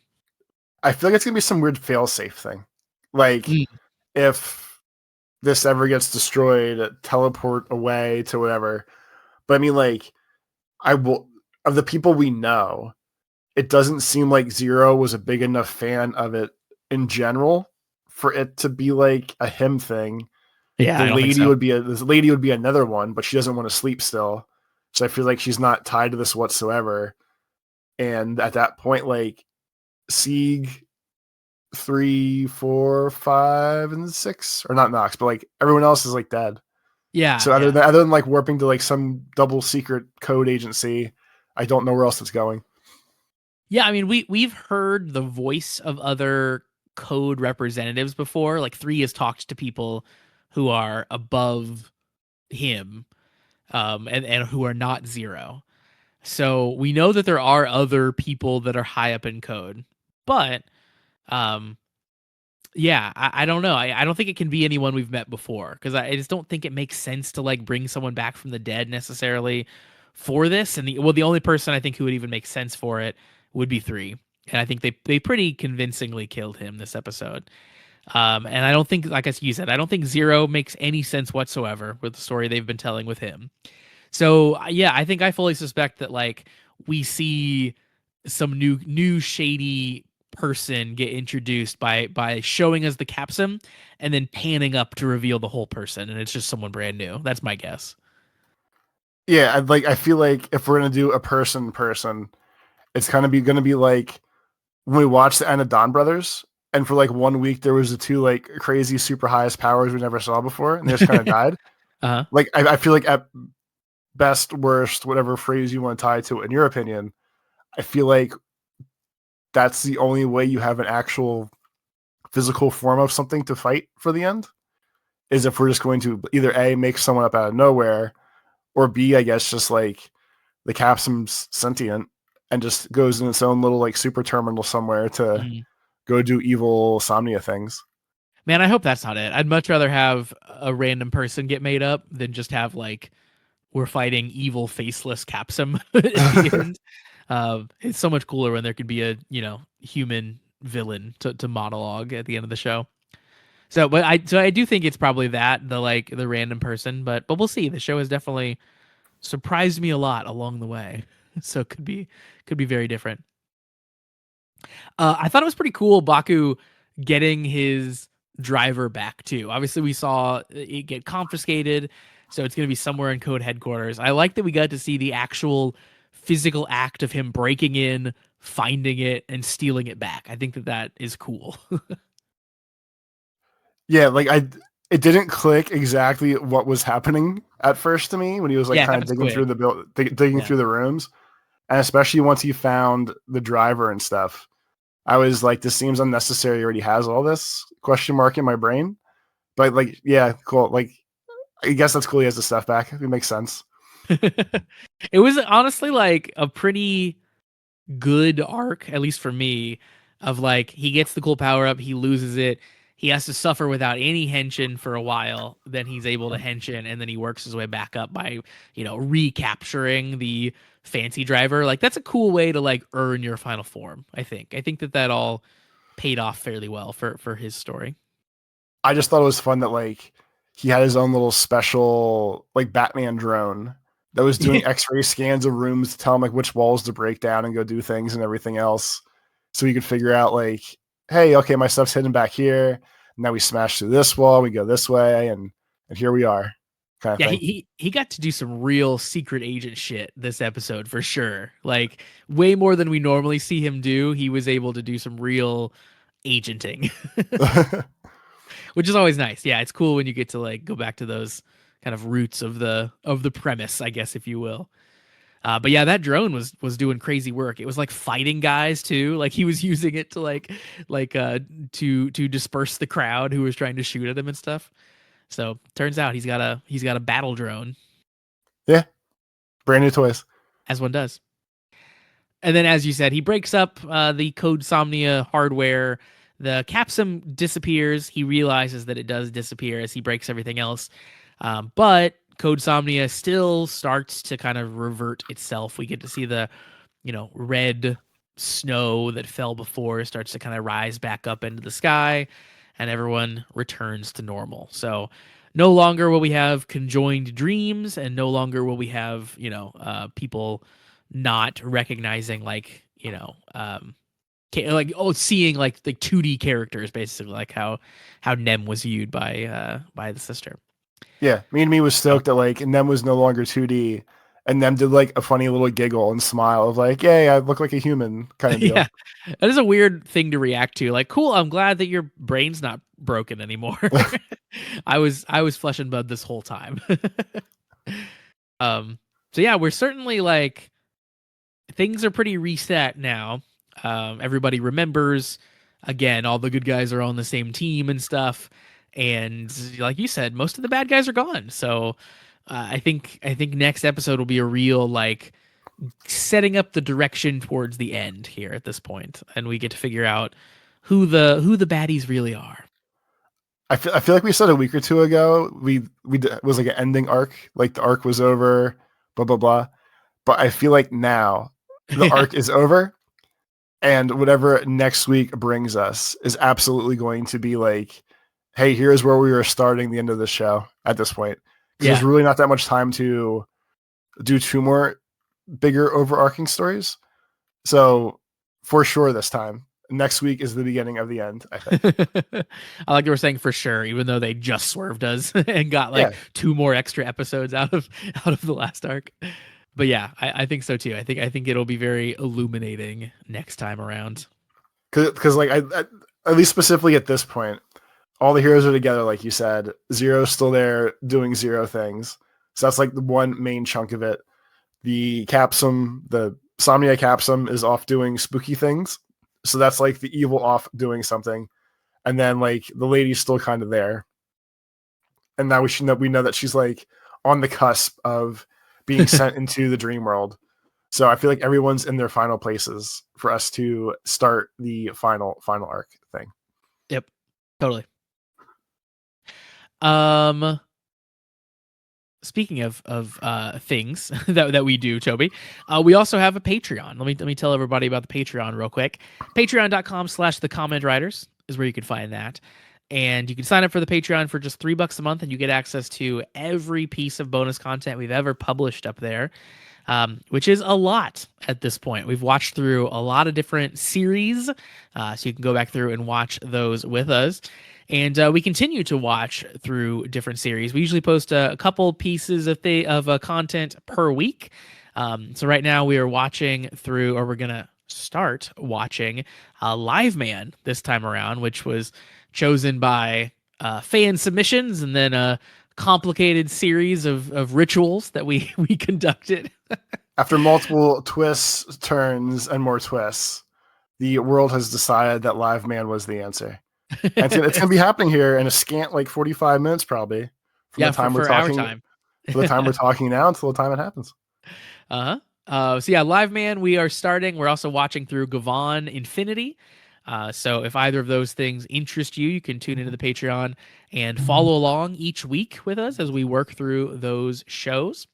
I feel like it's gonna be some weird fail-safe thing. Like Mm, if this ever gets destroyed, teleport away to whatever. But I mean, like, I will of the people we know, it doesn't seem like Zero was a big enough fan of it in general for it to be like a him thing. yeah, I don't think so. This lady would be another one, but she doesn't want to sleep still. So I feel like she's not tied to this whatsoever. And at that point, like Sieg 3, 4, 5, and 6, or not Nox, but like everyone else is like dead. Yeah, So yeah. other than like warping to like some double secret code agency, I don't know where else it's going. Yeah, I mean we've heard the voice of other code representatives before. Like 3 has talked to people who are above him, and who are not Zero. So we know that there are other people that are high up in code. But um yeah, I don't know. I don't think it can be anyone we've met before because I just don't think it makes sense to like bring someone back from the dead necessarily for this. And the only person I think who would even make sense for it would be 3. And I think they pretty convincingly killed him this episode. And I don't think, like as you said, I don't think Zero makes any sense whatsoever with the story they've been telling with him. So yeah, I think I fully suspect that like we see some new shady person get introduced by showing us the capsum and then panning up to reveal the whole person, and it's just someone brand new. That's my guess. Yeah, I feel like if we're gonna do a person, it's kind of be gonna be like when we watched the end of Don Brothers, and for like 1 week there was the two like crazy super highest powers we never saw before, and they just kind of died. Uh-huh. Like I feel like at best, worst, whatever phrase you want to tie to it, in your opinion, I feel like that's the only way you have an actual physical form of something to fight for the end, is if we're just going to either A, make someone up out of nowhere, or B, I guess just like the capsum's sentient and just goes in its own little like super terminal somewhere to Mhm. go do evil Somnia things. Man, I hope that's not it. I'd much rather have a random person get made up than just have like we're fighting evil faceless capsum at the end. It's so much cooler when there could be a human villain to monologue at the end of the show. So I do think it's probably that the random person, but we'll see. The show has definitely surprised me a lot along the way, so it could be very different. I thought it was pretty cool, Baku getting his driver back too. Obviously, we saw it get confiscated, so it's going to be somewhere in Code headquarters. I like that we got to see the actual physical act of him breaking in, finding it, and stealing it back. I think that is cool. Yeah, like it didn't click exactly what was happening at first to me when he was like Yeah, it kind of happens digging quick. through digging Yeah. through the rooms, and especially once he found the driver and stuff. I was like, this seems unnecessary. He already has all this question mark in my brain. But like, yeah, cool. Like, I guess that's cool. He has the stuff back. It makes sense. It was honestly like a pretty good arc, at least for me, of like he gets the cool power up, he loses it, he has to suffer without any henshin for a while, then he's able to henshin, and then he works his way back up by recapturing the fancy driver. Like that's a cool way to like earn your final form. I think that all paid off fairly well for his story. I just thought it was fun that like he had his own little special like Batman drone that was doing X-ray scans of rooms to tell him like which walls to break down and go do things and everything else. So he could figure out like, hey, okay, my stuff's hidden back here. Now we smash through this wall, we go this way, and here we are. kind of Yeah, thing. he got to do some real secret agent shit this episode for sure. Like way more than we normally see him do. He was able to do some real agenting, which is always nice. Yeah, it's cool when you get to like go back to those kind of roots of the premise, I guess, if you will. But yeah, that drone was doing crazy work. It was like fighting guys too. Like he was using it to to disperse the crowd who was trying to shoot at him and stuff. So turns out he's got a battle drone, Yeah, brand new toys. as one does. And then, as you said, he breaks up the Code Somnia hardware. The capsum disappears. He realizes that it does disappear as he breaks everything else. But Code Somnia still starts to kind of revert itself. We get to see the, red snow that fell before starts to kind of rise back up into the sky, and everyone returns to normal. So no longer will we have conjoined dreams, and no longer will we have, people not recognizing seeing like the 2D characters, basically like how Nem was viewed by the sister. Yeah, me was stoked that like Nem was no longer 2D, and Nem did like a funny little giggle and smile of like, "Yay, I look like a human," kind of deal. Yeah, that is a weird thing to react to. Like, cool, I'm glad that your brain's not broken anymore. I was flesh and blood this whole time. So yeah, we're certainly like things are pretty reset now. Everybody remembers. Again, all the good guys are on the same team and stuff. And like you said, most of the bad guys are gone. So I think next episode will be a real like setting up the direction towards the end here at this point, and we get to figure out who the baddies really are. I feel like we said a week or two ago was like an ending arc, like the arc was over, blah blah blah. But I feel like now the arc is over, and whatever next week brings us is absolutely going to be like, hey, here's where we were starting the end of the show at this point. Because there's really not that much time to do two more bigger overarching stories. So for sure this time. Next week is the beginning of the end, I think. I like you were saying for sure, even though they just swerved us and got like two more extra episodes out of the last arc. But yeah, I think so too. I think it'll be very illuminating next time around. Because like I at least specifically at this point, all the heroes are together, like you said. Zero's still there doing Zero things. So that's like the one main chunk of it. The Somnia Capsum is off doing spooky things. So that's like the evil off doing something. And then like the lady's still kind of there. And now we know that she's like on the cusp of being sent into the dream world. So I feel like everyone's in their final places for us to start the final arc thing. Yep. Totally. Speaking of things that we do, Toby, we also have a Patreon. Let me tell everybody about the Patreon real quick. Patreon.com/thecommentwriters is where you can find that. And you can sign up for the Patreon for just $3 a month, and you get access to every piece of bonus content we've ever published up there, which is a lot at this point. We've watched through a lot of different series, so you can go back through and watch those with us. And we continue to watch through different series. We usually post a couple pieces of content per week. So right now we are watching through, or we're going to start watching Live Man this time around, which was chosen by fan submissions and then a complicated series of rituals that we conducted. After multiple twists, turns, and more twists, the world has decided that Live Man was the answer. And it's gonna be happening here in a scant like 45 minutes, probably. From the time we're talking, for the time we're talking now until the time it happens. So yeah, Live Man, we are starting. We're also watching through Gavan Infinity. So if either of those things interest you, you can tune into the Patreon and follow along each week with us as we work through those shows.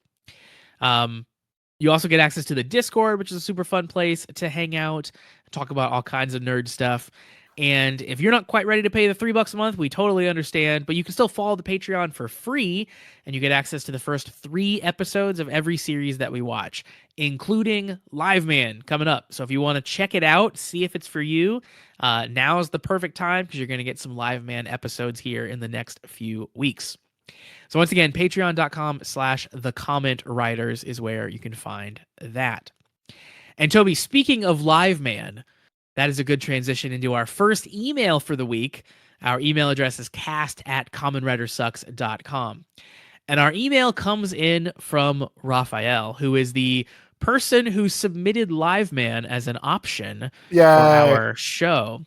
You also get access to the Discord, which is a super fun place to hang out, talk about all kinds of nerd stuff. And if you're not quite ready to pay the $3 a month, we totally understand, but you can still follow the Patreon for free, and you get access to the first 3 episodes of every series that we watch, including Live Man coming up. So if you want to check it out, see if it's for you, now's the perfect time because you're going to get some Live Man episodes here in the next few weeks. So once again, patreon.com/thecommentwriters is where you can find that. And Toby, speaking of Live Man, that is a good transition into our first email for the week. Our email address is cast@commonwritersucks.com. And our email comes in from Raphael, who is the person who submitted Live Man as an option for Yay. our show.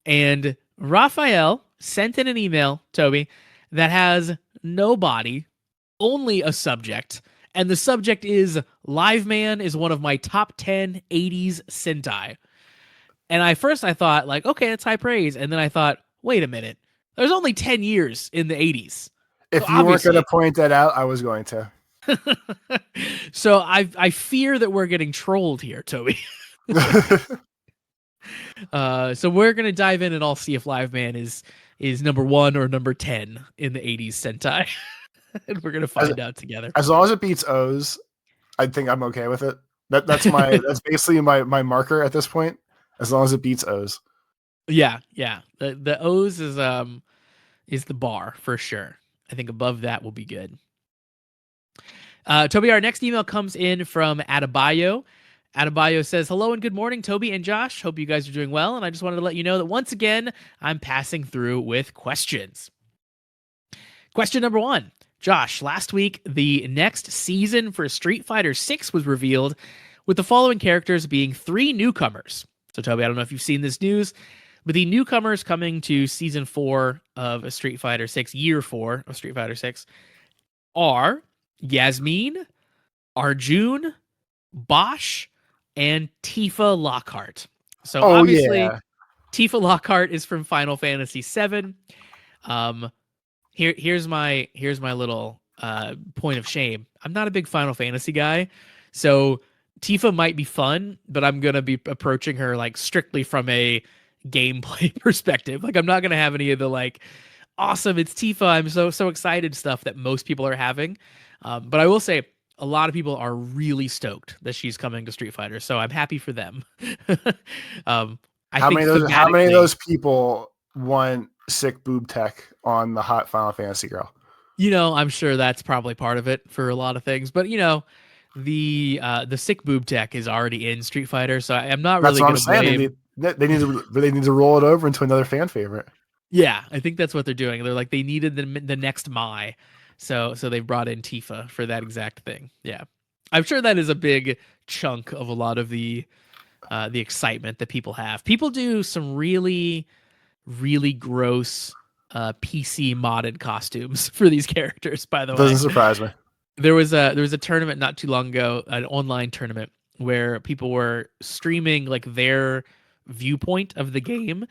And Raphael sent in an email, Toby, that has no body, only a subject. And the subject is Live Man is one of my top 10 80s Sentai. And I thought, like, okay, that's high praise. And then I thought, wait a minute. There's only 10 years in the 80s. If So you weren't going obviously, to point that out, I was going to. so I fear that we're getting trolled here, Toby. So we're gonna dive in and I'll see if Live Man is number 1 or number 10 in the 80s Sentai. And we're gonna find out together. As long as it beats O's, I think I'm okay with it. That's basically my marker at this point. As long as it beats O's. Yeah. The O's is the bar for sure. I think above that will be good. Toby, our next email comes in from Adebayo. Adebayo says, hello and good morning, Toby and Josh. Hope you guys are doing well. And I just wanted to let you know that once again, I'm passing through with questions. Question number 1. Josh, last week, the next season for Street Fighter 6 was revealed, with the following characters being 3 newcomers. So, Toby, I don't know if you've seen this news, but the newcomers coming to season 4 of Street Fighter 6, year 4 of Street Fighter 6, are Yasmin, Arjun, Bosch, and Tifa Lockhart. So obviously, Tifa Lockhart is from Final Fantasy VII. Here's my little point of shame. I'm not a big Final Fantasy guy, so Tifa might be fun, but I'm gonna be approaching her like strictly from a gameplay perspective. Like I'm not gonna have any of the like, awesome, it's Tifa, I'm so excited stuff that most people are having. But I will say, a lot of people are really stoked that she's coming to Street Fighter, so I'm happy for them. How many of those people want sick boob tech on the hot Final Fantasy girl? I'm sure that's probably part of it for a lot of things, but the sick boob tech is already in Street Fighter, so I'm not really going to blame. They need to roll it over into another fan favorite. Yeah, I think that's what they're doing. They're like, they needed the next Mai. So they brought in Tifa for that exact thing. Yeah, I'm sure that is a big chunk of a lot of the excitement that people have. People do some really, really gross PC modded costumes for these characters. By the way, doesn't surprise me. There was a tournament not too long ago, an online tournament where people were streaming like their viewpoint of the game,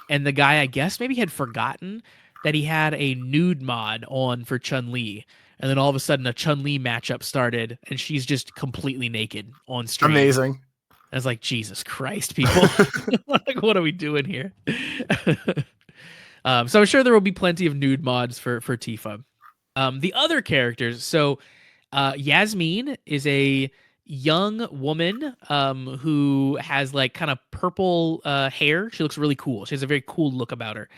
and the guy, I guess, maybe had forgotten that he had a nude mod on for Chun-Li. And then all of a sudden a Chun-Li matchup started and she's just completely naked on stream. Amazing. I was like, Jesus Christ, people. Like, what are we doing here? So I'm sure there will be plenty of nude mods for Tifa. The other characters, so Yasmin is a young woman who has like kind of purple hair. She looks really cool. She has a very cool look about her.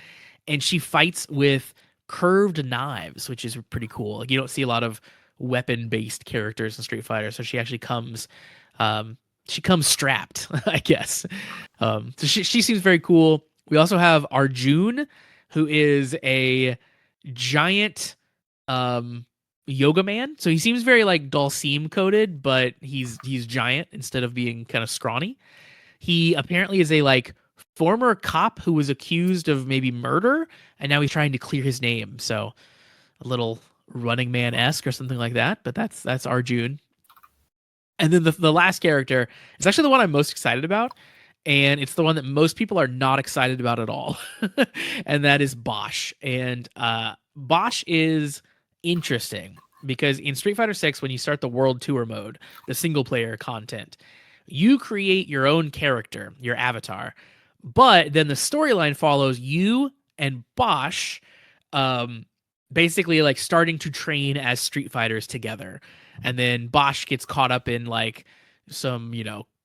And she fights with curved knives, which is pretty cool. Like, you don't see a lot of weapon-based characters in Street Fighter, so she actually comes strapped, I guess. So she seems very cool. We also have Arjun, who is a giant yoga man. So he seems very like Dulcim coded, but he's giant instead of being kind of scrawny. He apparently is a like former cop who was accused of maybe murder, and now he's trying to clear his name. So a little Running Man-esque or something like that, but that's Arjun. And then the last character is actually the one I'm most excited about, and it's the one that most people are not excited about at all. And that is Bosch. And Bosch is interesting because in Street Fighter 6, when you start the World Tour mode, the single player content, you create your own character, your avatar. But then the storyline follows you and Bosch basically like starting to train as Street Fighters together. And then Bosch gets caught up in like some,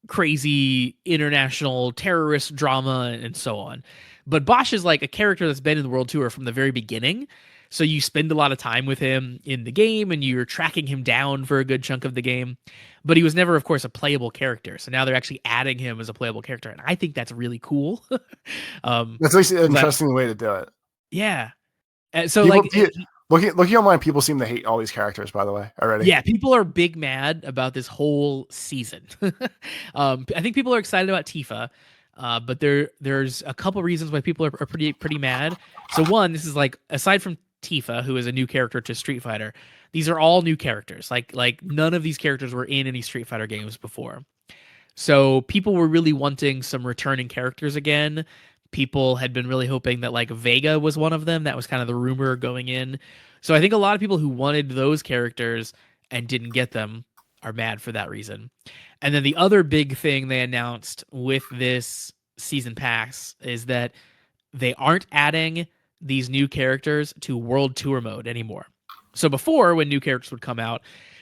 crazy international terrorist drama and so on. But Bosch is like a character that's been in the World Tour from the very beginning. So you spend a lot of time with him in the game and you're tracking him down for a good chunk of the game. But he was never, of course, a playable character. So now they're actually adding him as a playable character. And I think that's really cool. That's actually an 'Cause interesting way to do it. yeah. So People, like, looking online, people seem to hate all these characters. By the way, already. yeah, people are big mad about this whole season. I think people are excited about Tifa, but there's a couple reasons why people are pretty mad. So one, this is like aside from Tifa, who is a new character to Street Fighter, these are all new characters. Like none of these characters were in any Street Fighter games before. So people were really wanting some returning characters again. People had been really hoping that like Vega was one of them. That was kind of the rumor going in. So I think a lot of people who wanted those characters and didn't get them are mad for that reason. And then the other big thing they announced with this season pass is that they aren't adding these new characters to World Tour mode anymore. So before, when new characters would come out,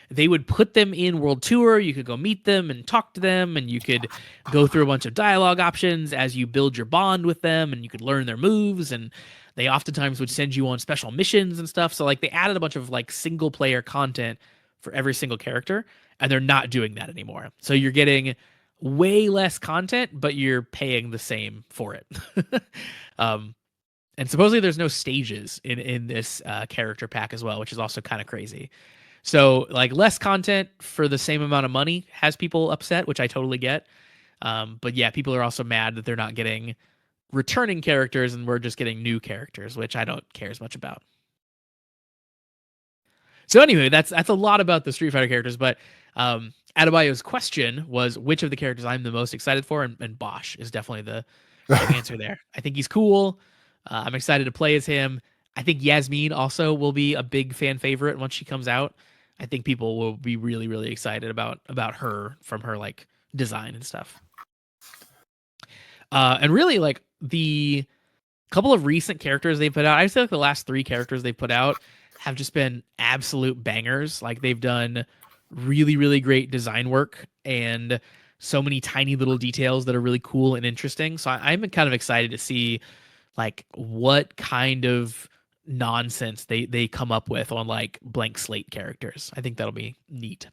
they would put them in World Tour. You could go meet them and talk to them, and you could go through a bunch of dialogue options as you build your bond with them, and you could learn their moves. And they oftentimes would send you on special missions and stuff. So like they added a bunch of like single player content for every single character, and they're not doing that anymore. So you're getting way less content, but you're paying the same for it. And supposedly there's no stages in this character pack as well, which is also kind of crazy. So like less content for the same amount of money has people upset, which I totally get. But yeah, people are also mad that they're not getting returning characters and we're just getting new characters, which I don't care as much about. So anyway, that's a lot about the Street Fighter characters, but Adebayo's question was which of the characters I'm the most excited for, and Bosch is definitely the answer there. I think he's cool. I'm excited to play as him. I think Yasmin also will be a big fan favorite once she comes out. I think people will be really, really excited about her from her like design and stuff. And really like the couple of recent characters they put out, I feel like the last 3 characters they put out have just been absolute bangers. Like they've done really, really great design work and so many tiny little details that are really cool and interesting. So I'm kind of excited to see like what kind of nonsense they come up with on like blank slate characters. I think that'll be neat.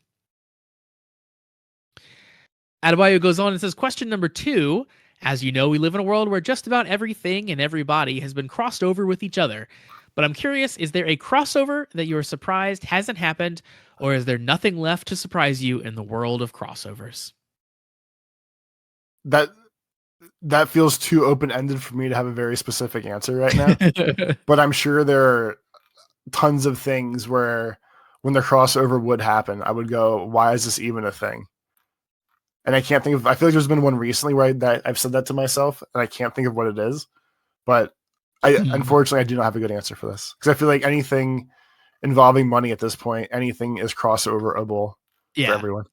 Adebayo goes on and says, question number 2. As you know, we live in a world where just about everything and everybody has been crossed over with each other. But I'm curious, is there a crossover that you're surprised hasn't happened, or is there nothing left to surprise you in the world of crossovers? That feels too open-ended for me to have a very specific answer right now. But I'm sure there are tons of things where when the crossover would happen, I would go, why is this even a thing? And I can't think of, I feel like there's been one recently where I've said that to myself and I can't think of what it is, but unfortunately I do not have a good answer for this because I feel like anything involving money at this point, anything is crossoverable for everyone.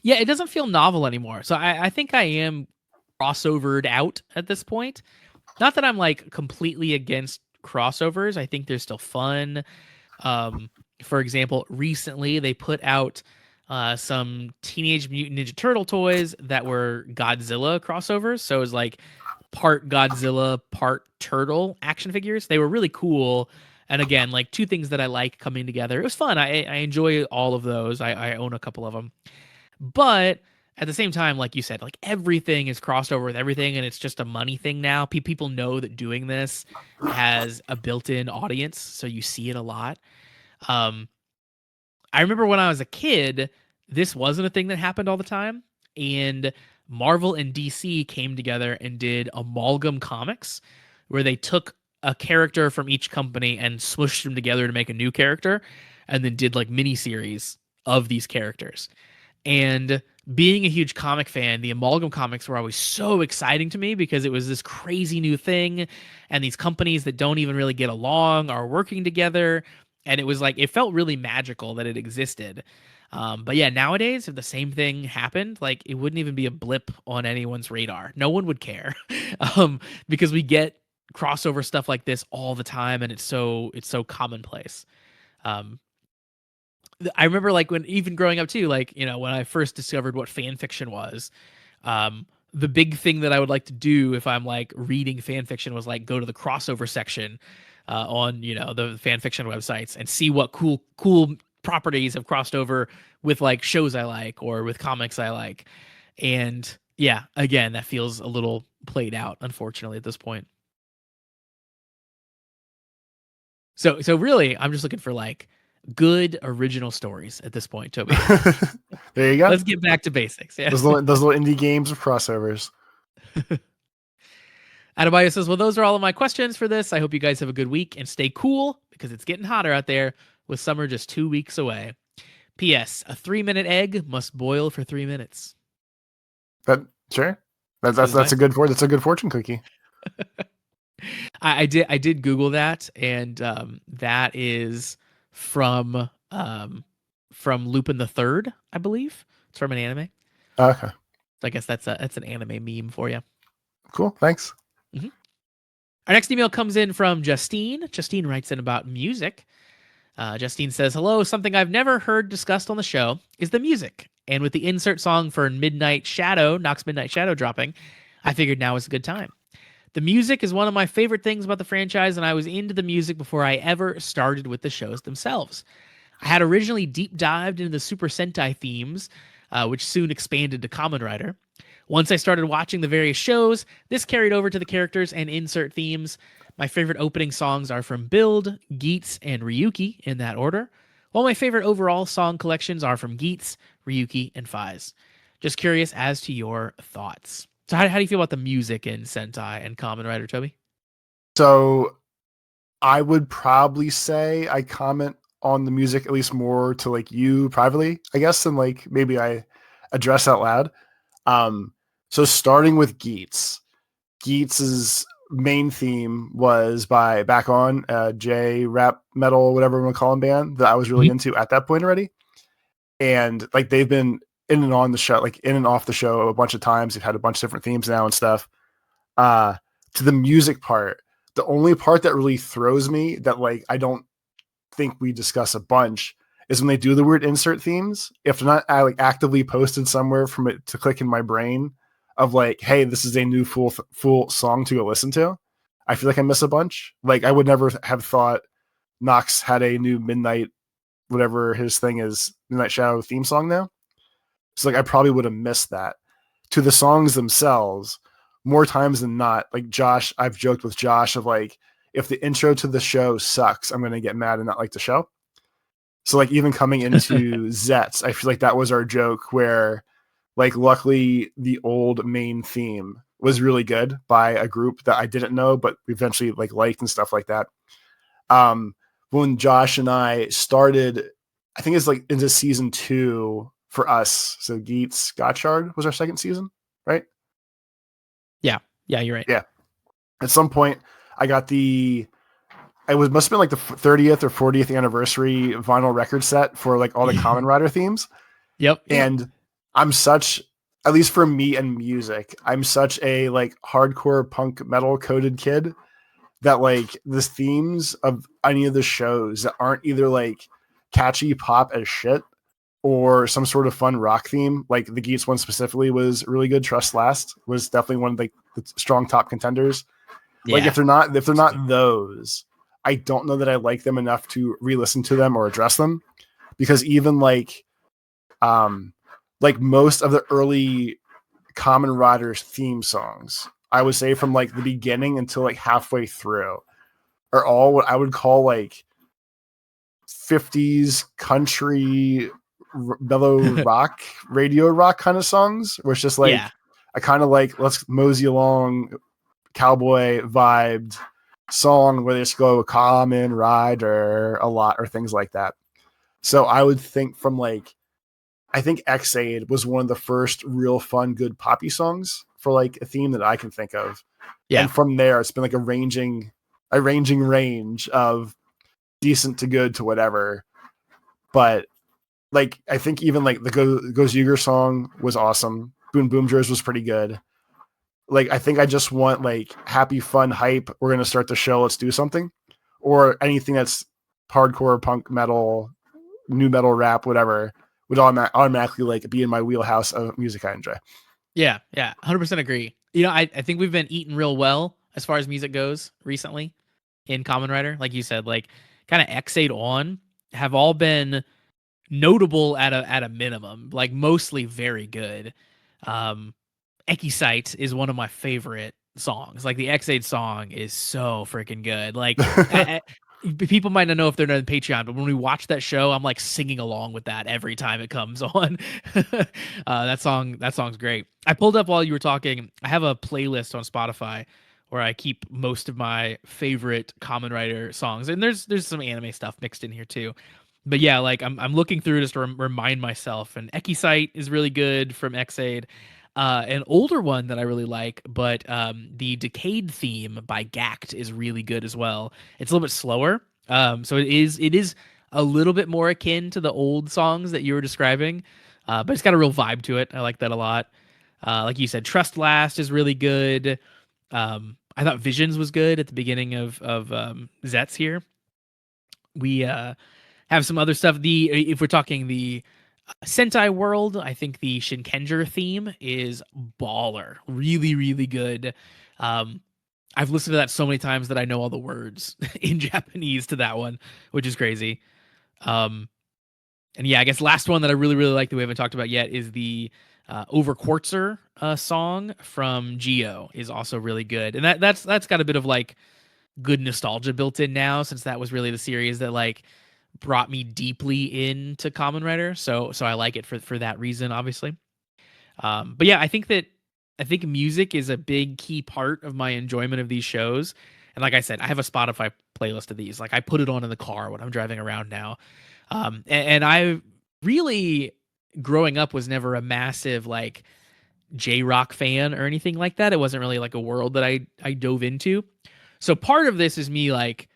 Yeah. It doesn't feel novel anymore. So I think I am crossovered out at this point. Not that I'm like completely against crossovers. I think they're still fun. For example, recently they put out some Teenage Mutant Ninja Turtle toys that were Godzilla crossovers. So it was like part Godzilla, part turtle action figures. They were really cool. And again, like 2 things that I like coming together. It was fun. I enjoy all of those. I own a couple of them. But at the same time, like you said, like everything is crossed over with everything and it's just a money thing now. People know that doing this has a built-in audience. So you see it a lot. I remember when I was a kid, this wasn't a thing that happened all the time. And Marvel and DC came together and did Amalgam Comics, where they took a character from each company and smushed them together to make a new character, and then did like miniseries of these characters. And being a huge comic fan, the Amalgam Comics were always so exciting to me because it was this crazy new thing, and these companies that don't even really get along are working together. And it was like, it felt really magical that it existed. But yeah, nowadays, if the same thing happened, like it wouldn't even be a blip on anyone's radar. No one would care because we get crossover stuff like this all the time, and it's so commonplace. I remember like when even growing up too, like, you know, when I first discovered what fan fiction was, the big thing that I would like to do if I'm like reading fan fiction was like go to the crossover section on the fan fiction websites and see what cool properties have crossed over with like shows I like or with comics I like. And yeah, again, that feels a little played out, unfortunately, at this point. So really, I'm just looking for like good original stories at this point, Toby. There you go. Let's get back to basics. Yeah. Those little indie games of crossovers. Adebayo says, well, those are all of my questions for this. I hope you guys have a good week and stay cool because it's getting hotter out there with summer just 2 weeks away. P.S. A 3-minute egg must boil for 3 minutes. Sure. That's a good fortune cookie. I did Google that, and that is from Lupin the Third, I believe. It's from an anime. Okay. So I guess that's an anime meme for you. Cool. Thanks. Mm-hmm. Our next email comes in from Justine. Justine writes in about music. Justine says, hello, something I've never heard discussed on the show is the music. And with the insert song for Nox Midnight Shadow dropping, I figured now is a good time. The music is one of my favorite things about the franchise, and I was into the music before I ever started with the shows themselves. I had originally deep dived into the Super Sentai themes, which soon expanded to Kamen Rider. Once I started watching the various shows, this carried over to the characters and insert themes. My favorite opening songs are from Build, Zeztz, and Ryuki in that order, while my favorite overall song collections are from Zeztz, Ryuki, and Faiz. Just curious as to your thoughts. So how do you feel about the music in Sentai and Kamen Rider, Toby? So I would probably say I comment on the music at least more to like you privately, I guess, than like maybe I address out loud. So starting with Zeztz. Zetz's main theme was by Back On, J rap metal, whatever we want to call them, band that I was really into at that point already. And like they've been in and on the show, like in and off the show a bunch of times. They've had a bunch of different themes now and stuff. To the music part, the only part that really throws me that like I don't think we discuss a bunch is when they do the weird insert themes. If they're not like actively posted somewhere from it to click in my brain of like, hey, this is a new full song to go listen to, I feel like I miss a bunch. Like I would never have thought Nox had a new Midnight, whatever his thing is, Midnight Shadow theme song now. So like I probably would have missed that. To the songs themselves, more times than not, like Josh, I've joked with Josh of like, if the intro to the show sucks, I'm going to get mad and not like the show. So like even coming into Zeztz, I feel like that was our joke where like luckily the old main theme was really good by a group that I didn't know, but eventually like liked and stuff like that. When Josh and I started, I think it's like into season 2 for us. So Zeztz Gotchard was our second season, right? Yeah, you're right. Yeah. At some point I got must have been like the 30th or 40th anniversary vinyl record set for like all the Kamen Rider themes. Yep. And I'm such, at least for me and music, I'm such a like hardcore punk metal coded kid that like the themes of any of the shows that aren't either like catchy pop as shit or some sort of fun rock theme, like the Zeztz one specifically was really good. Trust Last was definitely one of like the strong top contenders. Yeah. Like if they're not those, I don't know that I like them enough to re-listen to them or address them, because even like most of the early Kamen Riders theme songs, I would say from like the beginning until like halfway through, are all what I would call like 50s country mellow rock, radio rock kind of songs, where it's just like I kind of like let's mosey along cowboy vibed song where they just go Kamen Rider a lot or things like that. So I would think from like, I think X-Aid was one of the first real fun, good poppy songs for like a theme that I can think of. Yeah. And from there, it's been like a ranging range of decent to good to whatever. But like, I think even like the Goes Yuger song was awesome. Boom Boom Jers was pretty good. Like, I think I just want like happy, fun, hype. We're going to start the show. Let's do something. Or anything that's hardcore, punk metal, new metal rap, whatever, would automatically like be in my wheelhouse of music I enjoy. Yeah. 100% agree. I think we've been eating real well as far as music goes recently. in Kamen Rider. Like you said, like kind of X8 on have all been notable at a minimum, like mostly very good. Um, Ekisite is one of my favorite songs. Like the X8 song is so freaking good. Like people might not know if they're not on Patreon, but when we watch that show, I'm like singing along with that every time it comes on. That song's great. I pulled up while you were talking. I have a playlist on Spotify where I keep most of my favorite Kamen Rider songs, and there's some anime stuff mixed in here too. But yeah, like I'm looking through just to remind myself. And Ekisite is really good from X8. An older one that I really like, but the Decade theme by Gact is really good as well. It's a little bit slower, so it is a little bit more akin to the old songs that you were describing, but it's got a real vibe to it. I like that a lot. Like you said, Trust Last is really good. I thought Visions was good at the beginning of Zeztz here. We have some other stuff. If we're talking the Sentai world, I think the Shinkenger theme is baller. Really, really good. I've listened to that so many times that I know all the words in Japanese to that one, which is crazy. And yeah, I guess last one that I really, really like that we haven't talked about yet is the Over Quartzer song from Geo is also really good. And that's got a bit of like good nostalgia built in now, since that was really the series that like brought me deeply into Kamen Rider. So I like it for that reason, obviously. But yeah, I think music is a big key part of my enjoyment of these shows. And like I said, I have a Spotify playlist of these. Like I put it on in the car when I'm driving around now. And I really, growing up, was never a massive like J-rock fan or anything like that. It wasn't really like a world that I dove into. So part of this is me like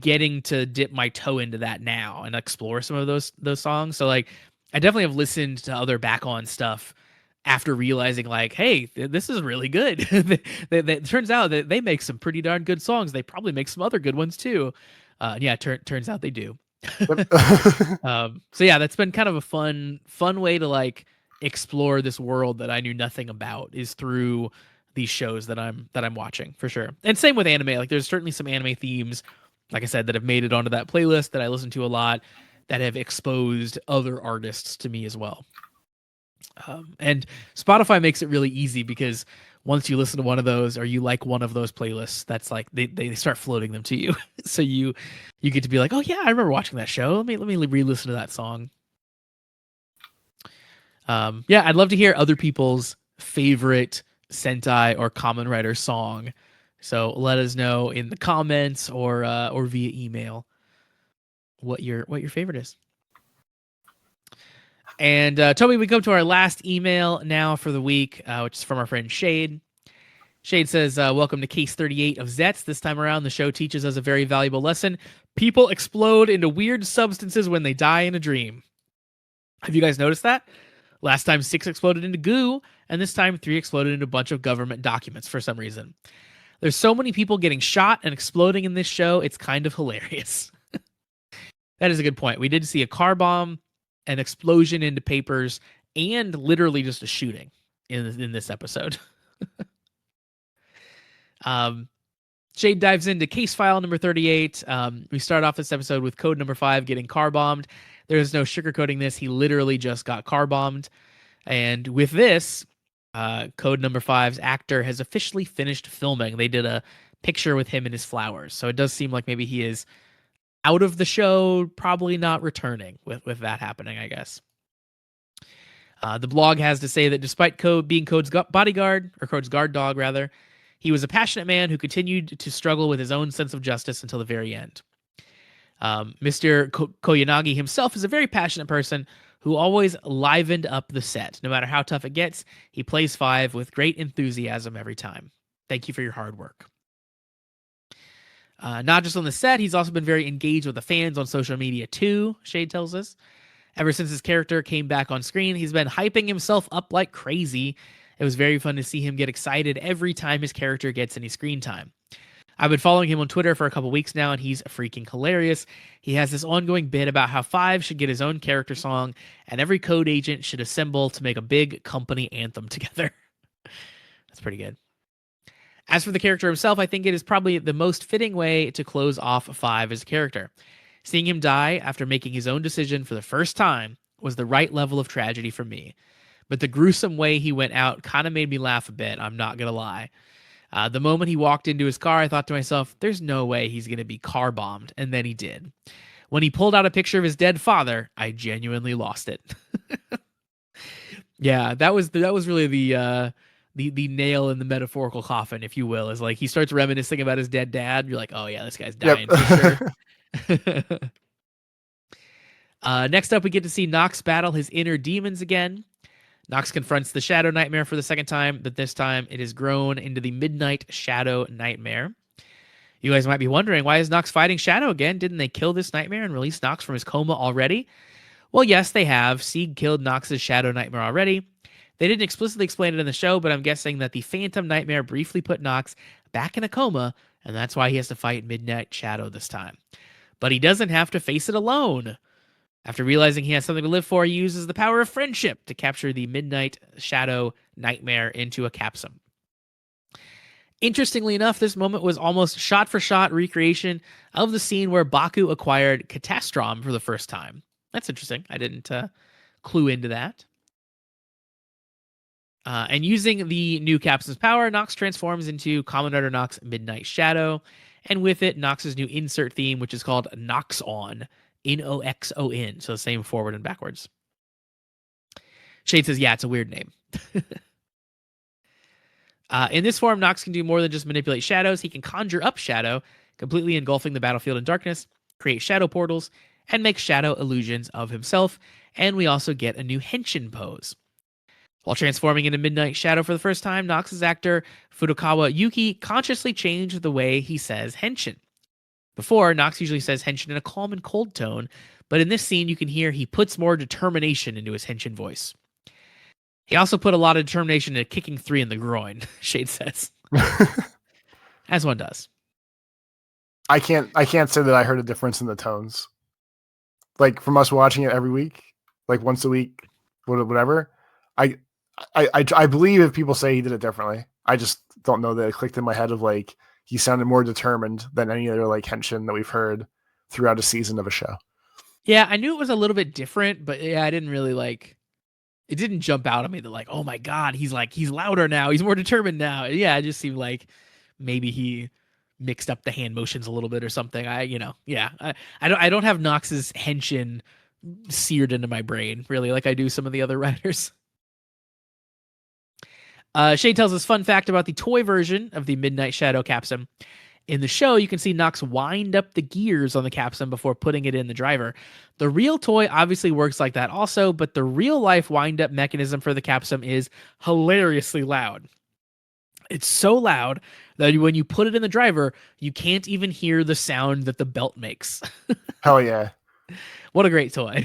getting to dip my toe into that now and explore some of those songs. So like I definitely have listened to other back on stuff after realizing like, hey, this is really good. It turns out that they make some pretty darn good songs. They probably make some other good ones too. Yeah, turns out they do. So yeah, that's been kind of a fun way to like explore this world that I knew nothing about, is through these shows that I'm watching, for sure. And same with anime. Like there's certainly some anime themes, like I said, that have made it onto that playlist that I listen to a lot, that have exposed other artists to me as well. And Spotify makes it really easy, because once you listen to one of those, or you like one of those playlists, that's like they start floating them to you. So you get to be like, oh yeah, I remember watching that show. Let me re-listen to that song. Yeah, I'd love to hear other people's favorite Sentai or Kamen Rider song. So let us know in the comments or via email what your favorite is. And Toby, we come to our last email now for the week, which is from our friend Shade. Shade says, welcome to case 38 of Zeztz. This time around, the show teaches us a very valuable lesson. People explode into weird substances when they die in a dream. Have you guys noticed that? Last time 6 exploded into goo, and this time 3 exploded into a bunch of government documents for some reason. There's so many people getting shot and exploding in this show, it's kind of hilarious. That is a good point. We did see a car bomb, an explosion into papers, and literally just a shooting in this episode. Shade dives into case file number 38. We start off this episode with code number 5 getting car bombed. There's no sugarcoating this. He literally just got car bombed. And with this, code number 5's actor has officially finished filming. They did a picture with him and his flowers. So it does seem like maybe he is out of the show, probably not returning with that happening, I guess. The blog has to say that despite Code being Code's bodyguard, or Code's guard dog, rather, he was a passionate man who continued to struggle with his own sense of justice until the very end. Mr. Koyanagi himself is a very passionate person who always livened up the set. No matter how tough it gets, he plays 5 with great enthusiasm every time. Thank you for your hard work. Not just on the set, he's also been very engaged with the fans on social media too, Shade tells us. Ever since his character came back on screen, he's been hyping himself up like crazy. It was very fun to see him get excited every time his character gets any screen time. I've been following him on Twitter for a couple weeks now, and he's freaking hilarious. He has this ongoing bit about how 5 should get his own character song, and every code agent should assemble to make a big company anthem together. That's pretty good. As for the character himself, I think it is probably the most fitting way to close off 5 as a character. Seeing him die after making his own decision for the first time was the right level of tragedy for me. But the gruesome way he went out kind of made me laugh a bit, I'm not going to lie. The moment he walked into his car, I thought to myself, there's no way he's going to be car bombed. And then he did. When he pulled out a picture of his dead father, I genuinely lost it. Yeah, that was really the nail in the metaphorical coffin, if you will. Is like he starts reminiscing about his dead dad. You're like, oh yeah, this guy's dying for sure. Next up, we get to see Nox battle his inner demons again. Nox confronts the Shadow Nightmare for the second time, but this time it has grown into the Midnight Shadow Nightmare. You guys might be wondering, why is Nox fighting Shadow again? Didn't they kill this nightmare and release Nox from his coma already? Well, yes, they have. Sieg killed Nox's Shadow Nightmare already. They didn't explicitly explain it in the show, but I'm guessing that the Phantom Nightmare briefly put Nox back in a coma, and that's why he has to fight Midnight Shadow this time. But he doesn't have to face it alone. After realizing he has something to live for, he uses the power of friendship to capture the Midnight Shadow Nightmare into a capsule. Interestingly enough, this moment was almost shot-for-shot recreation of the scene where Baku acquired Catastrom for the first time. That's interesting. I didn't clue into that. And using the new capsule's power, Nox transforms into Kamen Rider Nox Midnight Shadow, and with it, Nox's new insert theme, which is called Noxon, Noxon, so the same forward and backwards. Shade says, yeah, it's a weird name. In this form, Nox can do more than just manipulate shadows. He can conjure up shadow, completely engulfing the battlefield in darkness, create shadow portals, and make shadow illusions of himself. And we also get a new henshin pose. While transforming into Midnight Shadow for the first time, Nox's actor Furukawa Yuki consciously changed the way he says henshin. Before, Nox usually says henshin in a calm and cold tone, but in this scene you can hear he puts more determination into his henshin voice. He also put a lot of determination into kicking 3 in the groin, Shade says. As one does. I can't say that I heard a difference in the tones. Like from us watching it every week, like once a week, whatever. I believe if people say he did it differently. I just don't know that it clicked in my head of like he sounded more determined than any other like henshin that we've heard throughout a season of a show. Yeah, I knew it was a little bit different, but yeah, I didn't really like. It didn't jump out at me that like, oh my god, he's louder now, he's more determined now. Yeah, it just seemed like maybe he mixed up the hand motions a little bit or something. I don't have Nox's henshin seared into my brain really like I do some of the other writers. Shade tells us fun fact about the toy version of the Midnight Shadow capsule. In the show, you can see Nox wind up the gears on the capsule before putting it in the driver. The real toy obviously works like that also, but the real-life wind-up mechanism for the capsule is hilariously loud. It's so loud that when you put it in the driver, you can't even hear the sound that the belt makes. Hell yeah. What a great toy.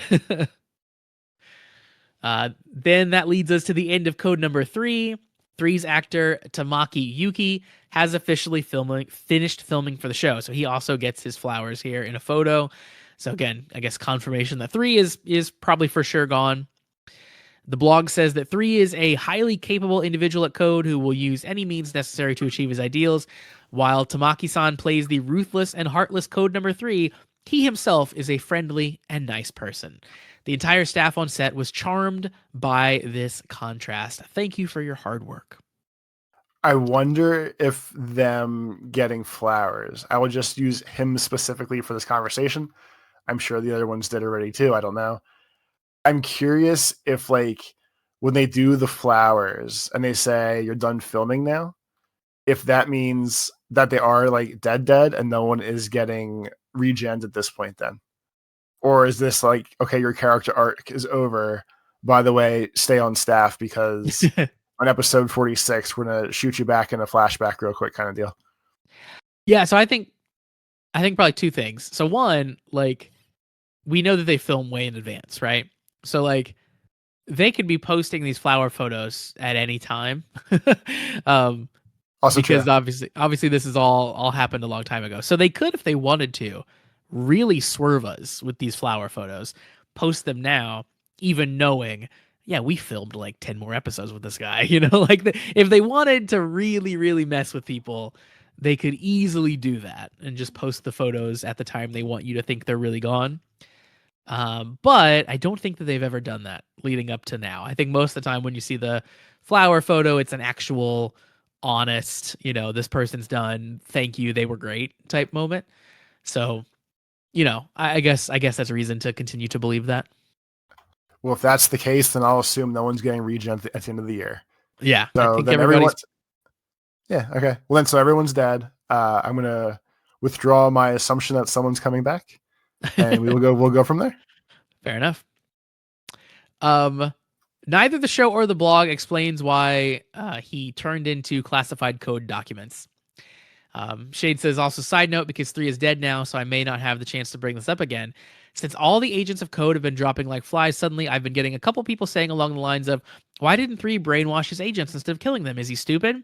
Then that leads us to the end of code number 3. 3's actor Tamaki Yuki has officially finished filming for the show. So he also gets his flowers here in a photo. So again, I guess confirmation that 3 is probably for sure gone. The blog says that 3 is a highly capable individual at Code who will use any means necessary to achieve his ideals. While Tamaki-san plays the ruthless and heartless Code number 3, he himself is a friendly and nice person. The entire staff on set was charmed by this contrast. Thank you for your hard work. I wonder if them getting flowers, I will just use him specifically for this conversation. I'm sure the other ones did already too. I don't know. I'm curious if like when they do the flowers and they say you're done filming now, if that means that they are like dead and no one is getting regened at this point then. Or is this like, okay, your character arc is over. By the way, stay on staff because on episode 46, we're going to shoot you back in a flashback real quick kind of deal. Yeah, so I think probably 2 things. So one, like we know that they film way in advance, right? So like they could be posting these flower photos at any time. Also because true. obviously this is all happened a long time ago. So they could, if they wanted to, really swerve us with these flower photos, post them now, even knowing, yeah, we filmed like 10 more episodes with this guy. Like if they wanted to really, really mess with people, they could easily do that and just post the photos at the time they want you to think they're really gone. But I don't think that they've ever done that leading up to now. I think most of the time when you see the flower photo, it's an actual honest, this person's done, thank you, they were great type moment. So, I guess that's a reason to continue to believe that. Well, if that's the case, then I'll assume no one's getting regen at the end of the year. Yeah, I So think then everybody's. yeah, okay. Well, then so everyone's dead. I'm gonna withdraw my assumption that someone's coming back, and we'll go from there. Fair enough. Um, Neither the show or the blog explains why he turned into classified code documents. Shade says also, side note, because 3 is dead now, so I may not have the chance to bring this up again. Since all the agents of code have been dropping like flies, suddenly I've been getting a couple people saying along the lines of, why didn't 3 brainwash his agents instead of killing them? Is he stupid?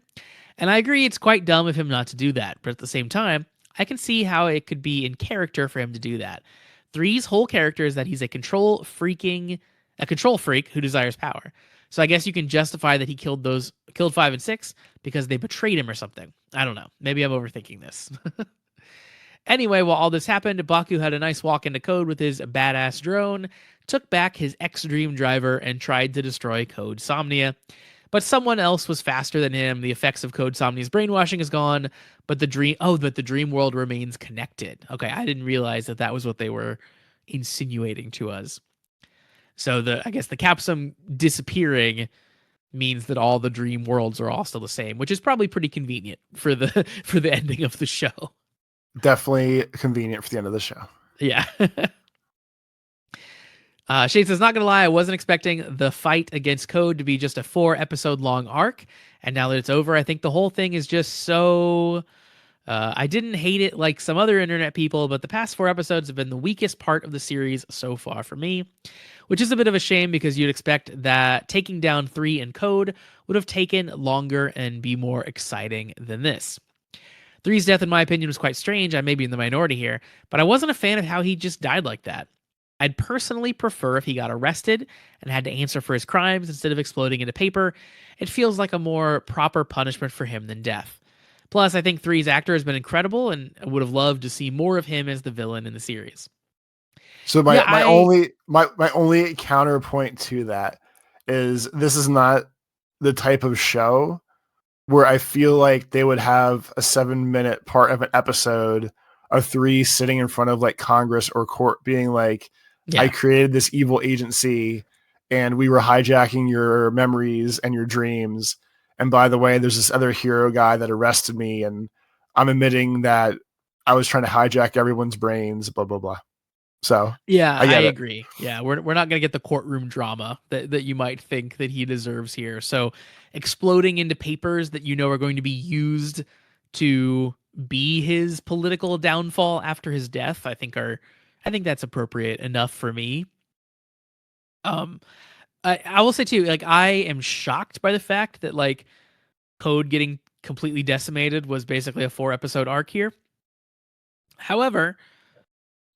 And I agree, it's quite dumb of him not to do that, but at the same time, I can see how it could be in character for him to do that. 3's whole character is that he's a control freak who desires power. So I guess you can justify that he killed 5 and 6 because they betrayed him or something. I don't know. Maybe I'm overthinking this. Anyway, while all this happened, Baku had a nice walk into Code with his badass drone, took back his ex-Dream driver, and tried to destroy Code Somnia. But someone else was faster than him. The effects of Code Somnia's brainwashing is gone, but the dream world remains connected. Okay, I didn't realize that was what they were insinuating to us. So I guess the capsum disappearing means that all the dream worlds are all still the same, which is probably pretty convenient for the ending of the show. Definitely convenient for the end of the show. Yeah. Shade says, not gonna lie, I wasn't expecting the fight against Code to be just a 4-episode long arc, and now that it's over, I think the whole thing is just so. I didn't hate it like some other internet people, but the past 4 episodes have been the weakest part of the series so far for me, which is a bit of a shame because you'd expect that taking down 3 and Code would have taken longer and be more exciting than this. 3's death, in my opinion, was quite strange. I may be in the minority here, but I wasn't a fan of how he just died like that. I'd personally prefer if he got arrested and had to answer for his crimes instead of exploding into paper. It feels like a more proper punishment for him than death. Plus, I think 3's actor has been incredible, and I would have loved to see more of him as the villain in the series. So my only counterpoint to that is this is not the type of show where I feel like they would have a 7-minute part of an episode of 3 sitting in front of like Congress or court being like, yeah, I created this evil agency and we were hijacking your memories and your dreams. And by the way, there's this other hero guy that arrested me and I'm admitting that I was trying to hijack everyone's brains, blah, blah, blah. So yeah, I agree. Yeah, we're not gonna get the courtroom drama that you might think that he deserves here. So exploding into papers that are going to be used to be his political downfall after his death, I think that's appropriate enough for me. I will say too, like I am shocked by the fact that like Code getting completely decimated was basically a 4-episode arc here. However,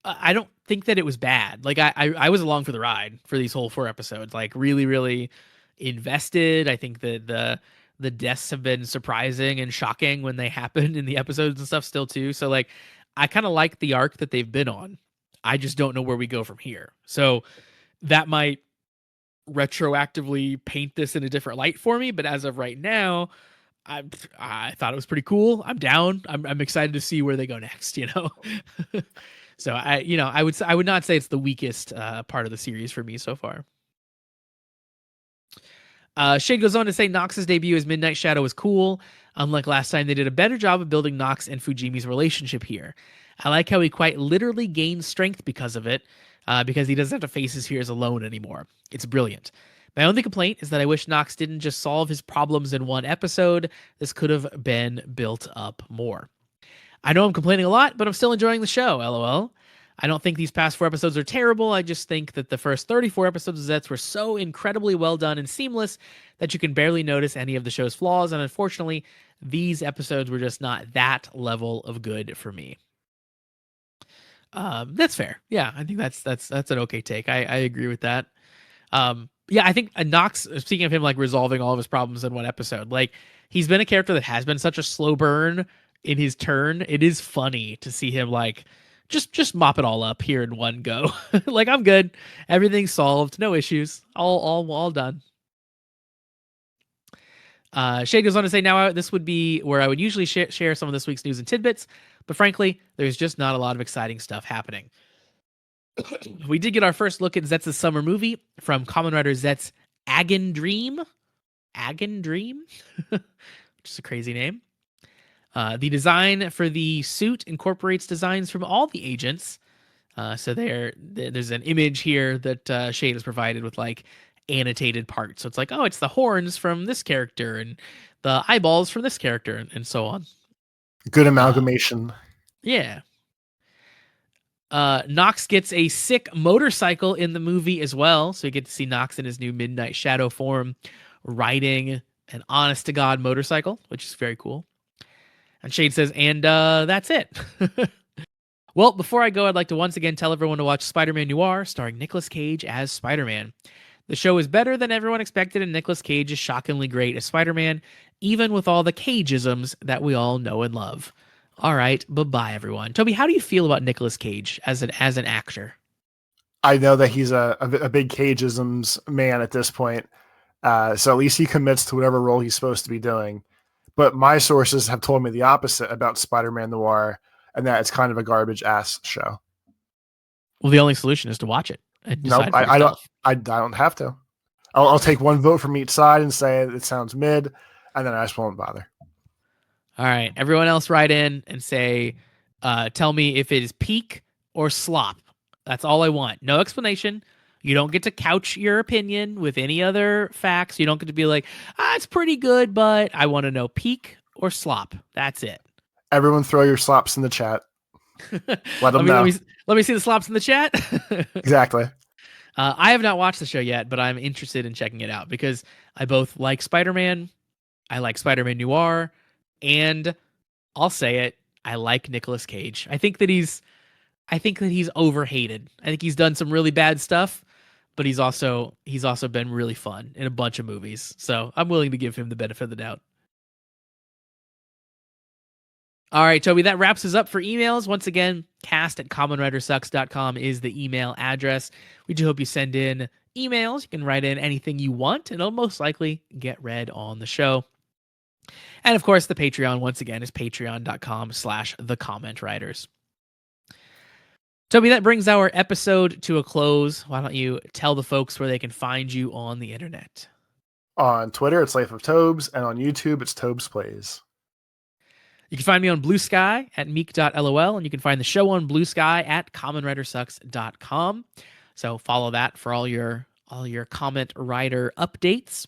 I don't think that it was bad. Like I was along for the ride for these whole 4 episodes. Like really, really invested. I think that the deaths have been surprising and shocking when they happen in the episodes and stuff still too. So like I kind of like the arc that they've been on. I just don't know where we go from here. So that might retroactively paint this in a different light for me, but as of right now, I thought it was pretty cool. I'm down. I'm excited to see where they go next, So I would not say it's the weakest part of the series for me so far. Shade goes on to say Nox's debut as Midnight Shadow was cool. Unlike last time, they did a better job of building Nox and Fujimi's relationship here. I like how he quite literally gains strength because of it, because he doesn't have to face his fears alone anymore. It's brilliant. My only complaint is that I wish Nox didn't just solve his problems in one episode. This could have been built up more. I know I'm complaining a lot, but I'm still enjoying the show, lol. I don't think these past 4 episodes are terrible. I just think that the first 34 episodes of Zeztz were so incredibly well done and seamless that you can barely notice any of the show's flaws, and unfortunately, these episodes were just not that level of good for me. That's fair. Yeah, I think that's an okay take. I agree with that. Yeah, I think Nox, speaking of him like resolving all of his problems in one episode, like he's been a character that has been such a slow burn in his turn. It is funny to see him like just mop it all up here in one go. Like I'm good. Everything's solved. No issues. All done. Shay goes on to say, now this would be where I would usually share some of this week's news and tidbits, but frankly, there's just not a lot of exciting stuff happening. We did get our first look at Zetz's summer movie from Kamen Rider Zeztz Agon Dream. Agon Dream? Just a crazy name. The design for the suit incorporates designs from all the agents. So there's an image here that Shade has provided with like annotated parts. So it's like, oh, it's the horns from this character and the eyeballs from this character and so on. Good amalgamation. Yeah. Nox gets a sick motorcycle in the movie as well. So you get to see Nox in his new Midnight Shadow form riding an honest to God motorcycle, which is very cool. And Shade says, and that's it. Well, before I go, I'd like to once again tell everyone to watch Spider-Man Noir, starring Nicolas Cage as Spider-Man. The show is better than everyone expected, and Nicolas Cage is shockingly great as Spider-Man, even with all the Cageisms that we all know and love. All right, bye-bye, everyone. Toby, how do you feel about Nicolas Cage as an actor? I know that he's a big Cageisms man at this point, so at least he commits to whatever role he's supposed to be doing. But my sources have told me the opposite about Spider-Man Noir, and that it's kind of a garbage ass show. Well, the only solution is to watch it and decide for yourself. I don't have to. I'll take one vote from each side and say it sounds mid, and then I just won't bother. All right, everyone else write in and say, tell me if it is peak or slop. That's all I want. No explanation. You don't get to couch your opinion with any other facts. You don't get to be like, it's pretty good, but I want to know peak or slop. That's it. Everyone throw your slops in the chat. Let them know. Let me see the slops in the chat. Exactly. I have not watched the show yet, but I'm interested in checking it out because I both like Spider-Man, I like Spider-Man Noir, and I'll say it, I like Nicolas Cage. I think that he's overhated. I think he's done some really bad stuff, but he's also been really fun in a bunch of movies. So I'm willing to give him the benefit of the doubt. All right, Toby, that wraps us up for emails. Once again, cast@commonwritersucks.com is the email address. We do hope you send in emails. You can write in anything you want, and it'll most likely get read on the show. And of course, the Patreon, once again, is patreon.com/thecommentwriters. Toby, that brings our episode to a close. Why don't you tell the folks where they can find you on the internet? On Twitter, it's Life of Tobes, and on YouTube, it's Tobes Plays. You can find me on Blue Sky at meek.lol, and you can find the show on Blue Sky at commonwritersucks.com. So follow that for all your comment writer updates.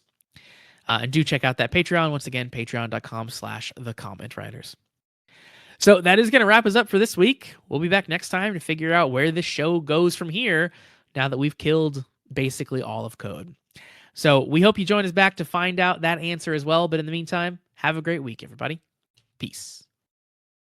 And do check out that Patreon. Once again, patreon.com/thecommentwriters. So that is going to wrap us up for this week. We'll be back next time to figure out where this show goes from here now that we've killed basically all of code. So we hope you join us back to find out that answer as well. But in the meantime, have a great week, everybody. Peace.